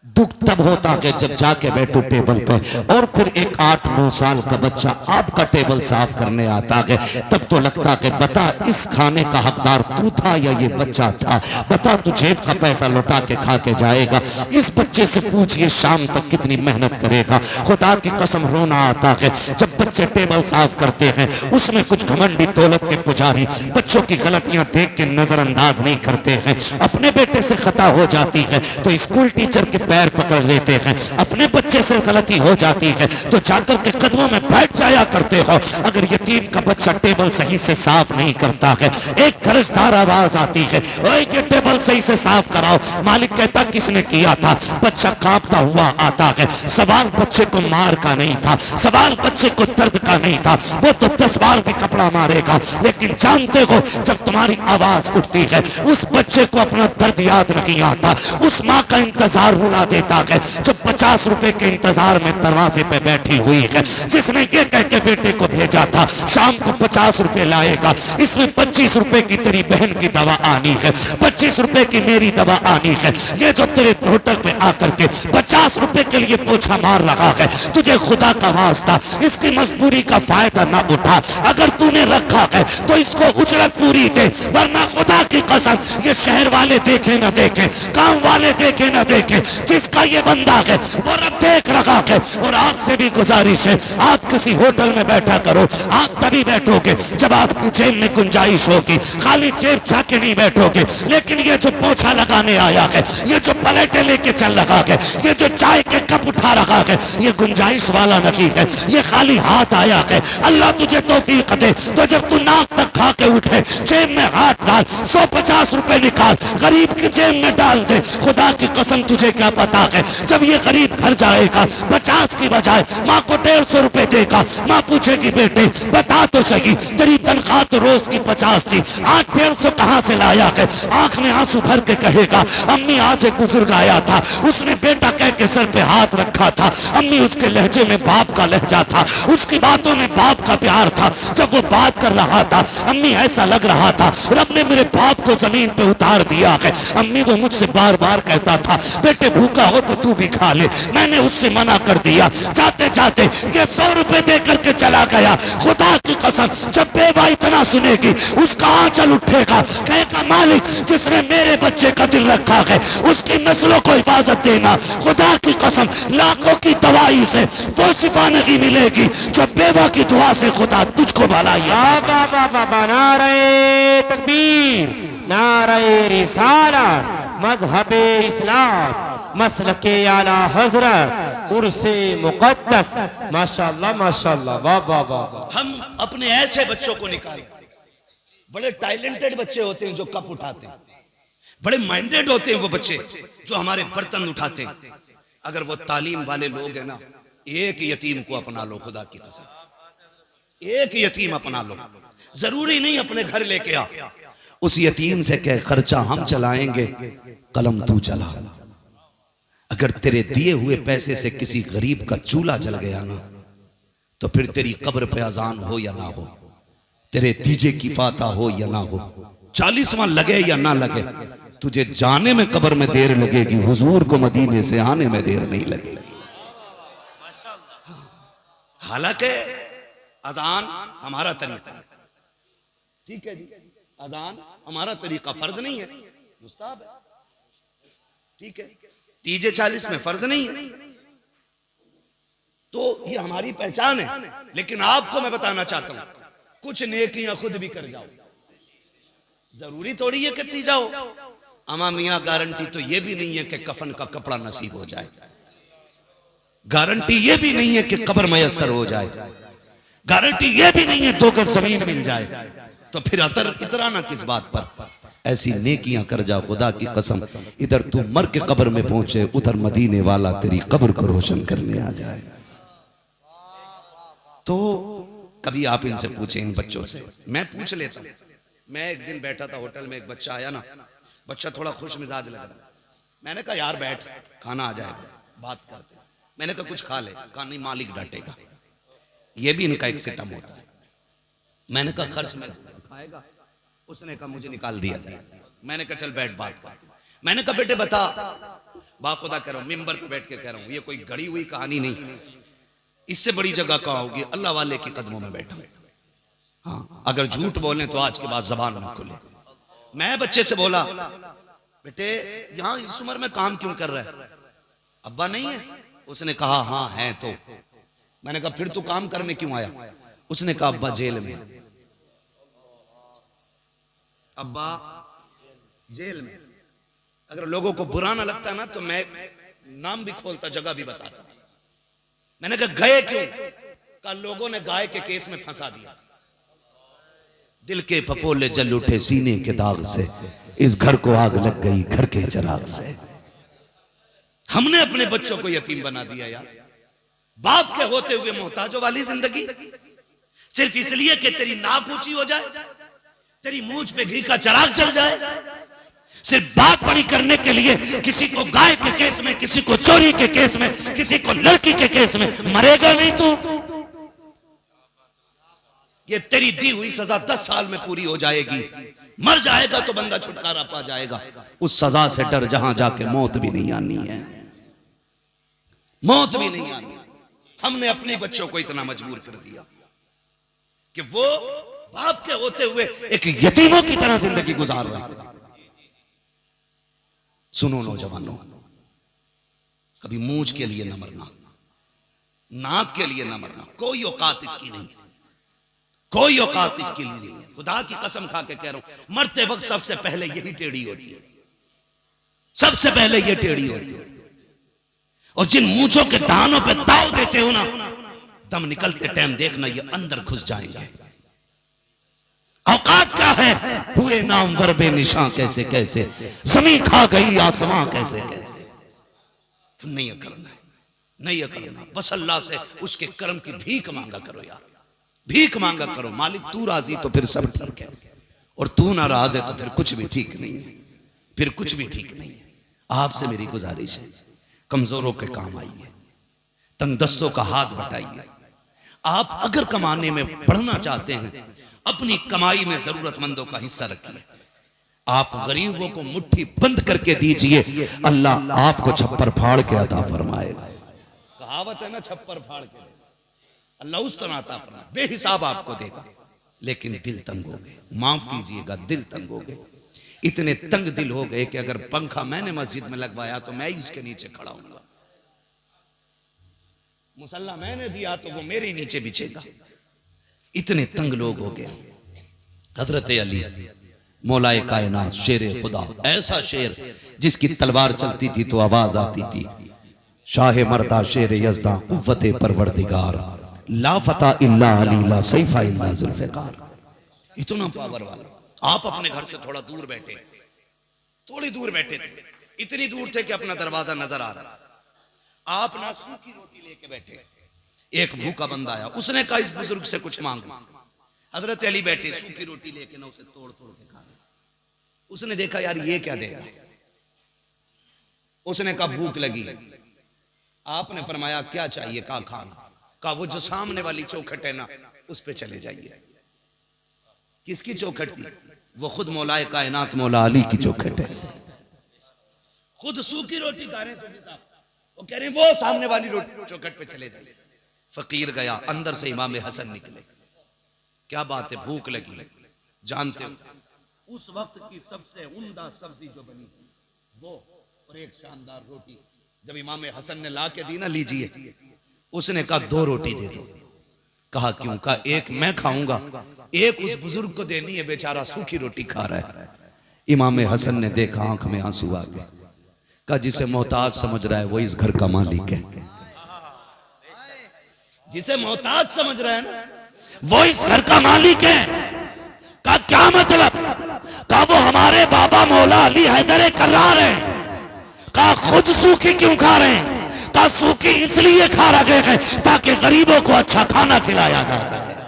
B: दुख तब होता कि जब जाके बैठो टेबल पे और फिर एक 8-9 साल का बच्चा आपका टेबल साफ करने आता है, तब तो लगता कि बता इस खाने का हकदार तू था या ये बच्चा था, बता तू जेब का पैसा लौटा के खा के जाएगा। इस बच्चे से पूछिए शाम तक कितनी मेहनत करेगा। खुदा की कसम रोना आता है जब बच्चे टेबल साफ करते हैं, उसमें कुछ घमंडी दौलत के पुजारी बच्चों की गलतियां देख के नजरअंदाज नहीं करते हैं। अपने बेटे से खता हो जाती है तो स्कूल टीचर के पैर पकड़ लेते हैं, अपने बच्चे से गलती हो जाती है तो जाकर के कदमों में बैठ जाया करते हो। अगर यतीम का बच्चा टेबल सही से साफ नहीं करता है, एक गरजदार आवाज आती है, ओए ये टेबल सही से साफ कराओ। मालिक कहता किसने किया था? बच्चा कांपता हुआ आता है। सवाल बच्चे को मार का नहीं था, सवाल बच्चे को दर्द का नहीं था, वो तो 10 बार भी कपड़ा मारेगा, लेकिन जानते हो जब तुम्हारी आवाज उठती है उस बच्चे को अपना दर्द याद नहीं आता। उस माँ का इंतजार रुला देता है जो 50 रुपए के इंतजार में दरवाजे पे बैठी हुई है, जिसने ये कह के बेटे को भेजा था शाम को 50 रुपए लाएगा, इसमें 25 रुपए की तेरी बहन की दवा आनी है, 25 रुपए की मेरी दवा आनी है। ये जो तेरे होटल पे आकर के 50 रुपए के लिए पोछा मार रहा है, तुझे खुदा का वास्ता इसकी मजबूरी का फायदा ना उठा। अगर तूने रखा है तो इसको उजरत पूरी दे, वरना खुदा की कसम ये शहर वाले देखे ना देखे, गांव वाले देखे ना देखे, जिसका ये बंदा है वो रब देख रखा है। और आपसे भी गुजारिश है, आप किसी होटल में बैठा करो, आप तभी बैठोगे जब आपकी जेब में गुंजाइश होगी, खाली जेब जाके नहीं बैठोगे। लेकिन ये जो पोछा लगाने आया है, ये जो प्लेटें लेके चल रहा है, ये जो चाय के कप उठा रखा है, ये गुंजाइश वाला नहीं है, ये खाली हाथ आया है। अल्लाह तुझे तौफीक दे तो जब तू नाक तक खा के उठे जेब में हाथ डाल, 150 रुपए निकाल गरीब की जेब में डाल दे। खुदा की कसम तुझे क्या पता है जब ये गरीब घर जाएगा 50 की बजाय माँ को 150 रुपए देगा। माँ पूछेगी बेटे बता तो सही, तेरी तनख्वाह तो रोज की 50 थी, आज 150 कहाँ से लाया है? आंख में आंसू भर के कहेगा अम्मी आज एक बुजुर्ग आया था, उसने बेटा कह के सर पे हाथ रखा था। अम्मी उसके लहजे में बाप का लहजा था, उसकी बातों में बाप का प्यार था। जब वो बात कर रहा था अम्मी ऐसा लग रहा था रब ने मेरे बाप को जमीन पे उतार दिया है। अम्मी वो मुझसे बार बार कहता था बेटे भूखा हो तो तू भी खा ले, मैंने उससे मना कर दिया। जाते जाते ये 100 रुपए दे करके चला गया। खुदा की कसम जब बेवा इतना सुनेगी उसका आंचल उठेगा, कहेगा मालिक जिसने मेरे बच्चे का दिल रखा है उसकी नस्लों को हिफाजत देना। खुदा की कसम लाखों की दवाई से वो शिफा नहीं मिलेगी जो बेवा की दुआ से खुदा तुझको भलाई।
C: नारे तकबीर, नारे रिसालत, मजहबे इस्लाम, मसलके आला हजरत, उर्से मुकद्दस। माशाअल्लाह माशाअल्लाह, वाह वाह वाह।
A: हम अपने ऐसे बच्चों को निकालें, बड़े टैलेंटेड बच्चे होते हैं जो कप उठाते हैं, बड़े माइंडेड होते हैं वो बच्चे जो हमारे बर्तन उठाते हैं। अगर वो तालीम वाले लोग हैं ना, एक यतीम को अपना लो, खुदा की कसम एक यतीम अपना लो। जरूरी नहीं अपने घर लेके आ, उस यतीम से कह खर्चा हम चलाएंगे, कलम तू चला। अगर तेरे दिए हुए पैसे से किसी गरीब का चूल्हा जल गया ना, तो फिर तेरी कब्र पे अजान हो या ना हो, तेरे तीजे की फाता हो या ना हो, 40वां लगे या ना लगे, तुझे जाने में कब्र में देर लगेगी, हुजूर को मदीने से आने में देर नहीं लगेगी। हालांकि अजान हमारा तरीका, ठीक है जी, अजान हमारा तरीका फर्ज नहीं है, मुस्ताहब है, ठीक है। तीजे 40 में फर्ज नहीं है, तो ये हमारी पहचान है। लेकिन आपको मैं बताना चाहता हूं कुछ नेकियां खुद भी कर जाओ, जरूरी थोड़ी है कि जाओ। अमा मियां गारंटी तो ये भी नहीं है कि कफन का कपड़ा नसीब हो जाए, गारंटी ये भी नहीं है कि कब्र मयसर हो जाए, गारंटी ये भी नहीं है 2 गज जमीन मिल जाए। तो फिर इतराना किस बात पर? ऐसी नेकियां कर जा, खुदा की कसम इधर तू मर के कब्र में पहुंचे, उधर मदीने वाला तेरी कब्र को रोशन करने आ जाए। तो कभी आप इनसे पूछें, इन बच्चों से, मैं पूछ लेता हूं। मैं एक दिन बैठा था होटल में, एक बच्चा आया ना, बच्चा थोड़ा खुश मिजाज लग रहा, मैंने कहा यार बैठ, खाना आ जाएगा, बात करते। मैंने कहा कुछ खा ले, कहा नहीं मालिक डांटेगा। ये भी इनका एक सितम होता है। मैंने कहा खर्च में खाएगा, उसने कहा मुझे निकाल दिया जाए। मैंने कहा चल बैठ बात कर। मैंने कहा बेटे बता, बाखुदा कह रहा हूं, मिंबर पे बैठ के कह रहा हूं, ये कोई गढ़ी हुई कहानी नहीं, इससे बड़ी जगह कहाँ होगी, अल्लाह वाले के कदमों में बैठा। हाँ, अगर झूठ बोले तो आज के बाद जबान न खुले। मैं बच्चे से बोला बेटे यहां इस उम्र में काम क्यों कर रहा है? अब्बा नहीं है? उसने कहा हाँ है। तो मैंने कहा फिर तू काम करने क्यों आया? उसने कहा अब्बा जेल में। अब्बा जेल में। अगर लोगों को बुरा ना लगता ना तो मैं नाम भी खोलता, जगह भी बताता। मैंने कहा गए क्यों? कहा लोगों ने गाय के केस में फंसा दिया। दिल के पपोले जल उठे सीने के दाग से, इस घर को आग लग गई घर के चिराग से। हमने अपने बच्चों को यतीम बना दिया यार। बाप के होते हुए मोहताजों वाली जिंदगी, सिर्फ इसलिए कि तेरी नाक ऊंची हो जाए, तेरी मूंछ पे घी का चिराग जल जाए, सिर्फ बात बड़ी करने के लिए किसी को गाय के केस में, किसी को चोरी के केस में, किसी को लड़की के केस में। मरेगा नहीं तू, ये तेरी दी हुई सजा 10 साल में पूरी हो जाएगी। मर जाएगा तो बंदा छुटकारा पा जाएगा। उस सजा से डर जहां जाके मौत भी नहीं आनी है, मौत भी नहीं आनी। हमने अपने बच्चों को इतना मजबूर कर दिया कि वो बाप के होते हुए एक यतीमों की तरह जिंदगी गुजार रहे हैं। सुनो नौजवानों, कभी मूंछ के लिए न मरना, नाक के लिए न मरना, कोई औकात इसकी नहीं, कोई औकात इसके लिए नहीं। खुदा की कसम खा के कह रहा हूं, मरते वक्त सबसे पहले यही टेढ़ी होती है, सबसे पहले ये टेढ़ी होती है। और जिन मूंछों के दानों पे दाव देते हो ना, दम निकलते टाइम देखना ये अंदर घुस जाएंगे। औकात क्या है? हुए नाम वर बेनिशां कैसे कैसे, जमीन खा गई आसमां कैसे कैसे। तुम नहीं करना है, नहीं अकड़ना, बस अल्लाह से उसके कर्म की भीख मांगा करो यार, भीख मांगा करो। मालिक तू राजी तो फिर सब ठीक है, और तू नाराज है तो फिर कुछ भी ठीक नहीं है, फिर कुछ भी ठीक नहीं है। आपसे मेरी गुजारिश है, कमजोरों के काम आइए, तंगदस्तों का हाथ बटाइए। आप अगर कमाने में बढ़ना चाहते हैं, अपनी कमाई में जरूरतमंदों का हिस्सा रखिए। आप गरीबों को मुट्ठी बंद करके दीजिए, अल्लाह आपको छप्पर फाड़ के अता फरमाएगा। कहावत है ना, छप्पर फाड़ के अल्लाह उस तरह अता फरमा, बेहिसाब आपको देगा। लेकिन दिल तंग हो गए, माफ कीजिएगा, दिल तंग हो गए। इतने तंग दिल हो गए कि अगर पंखा मैंने मस्जिद में लगवाया तो मैं ही उसके नीचे खड़ा हूंगा, मुसल्ला मैंने दिया तो वो मेरे नीचे बिछेगा। इतने तंग लोग हो गए। हजरत अली मौलाए कायनात, शेर खुदा, ऐसा शेर जिसकी तलवार चलती थी तो आवाज आती थी, शाह मर्दा शेर यज़दा कुव्वते परवरदिगार, ला फता इल्ला अली ला सैफा इल्ला जुल्फ़िकार। इतना पावर वाला। आप अपने घर से थोड़ा दूर बैठे, थोड़ी दूर बैठे थे, इतनी दूर थे कि अपना दरवाजा नजर आ रहा था। आप ना सूखी रोटी लेके बैठे, एक भूखा बंदा आया, उसने कहा इस बुजुर्ग से कुछ मांगो। हजरत अली बैठे सूखी रोटी लेके ना उसे तोड़ तोड़ के खा रहे। उसने देखा यार ये क्या देगा, उसने कहा भूख लगी। आपने फरमाया क्या चाहिए, कहा खाना। कहा वो जो सामने वाली चौखट है ना उस पे चले जाइए। किसकी चौखट थी? वो खुद मौलाए कायनात मौला अली की चौखट है। खुद सूखी रोटी खा रहे सूफी साहब, वो कह रहे हैं वो सामने वाली रोटी चौखट पे चले जाइए। फकीर गया, अंदर से इमाम हसन निकले। क्या बात है, भूख लगी। जानते हो उस वक्त की सबसे उम्दा सब्जी जो बनी थी वो, और एक शानदार रोटी जब इमाम हसन ने ला के दी ना, लीजिए, उसने कहा 2 रोटी दे दो। कहा क्यों? कहा एक मैं खाऊंगा, एक उस बुजुर्ग को देनी है, बेचारा सूखी रोटी खा रहा है। इमाम हसन ने देखा, आंख में आंसू आ गए। कहा जिसे मोहताज समझ रहा है वो इस घर का मालिक है। जिसे मोहताज समझ रहा है ना वो इस घर का मालिक है। का क्या मतलब? का वो हमारे बाबा मौला अली हैदर कर्रार है। का खुद सूखी क्यों खा रहे हैं? का सूखी इसलिए खा रहे हैं ताकि गरीबों को अच्छा खाना खिलाया जा सके।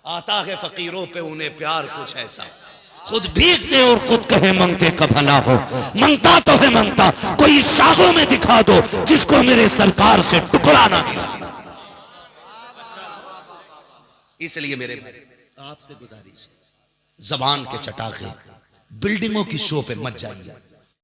A: आता है फकीरों पे उन्हें प्यार कुछ ऐसा, खुद भीगते और खुद कहे मंगते का भला हो। मंगता तो है मंगता, कोई शाखों में दिखा दो जिसको मेरे सरकार से टुकड़ा ना मिला। इसलिए मेरे आपसे गुजारिश है, जबान के चटाखे बिल्डिंगों की शो पे मत जाइए।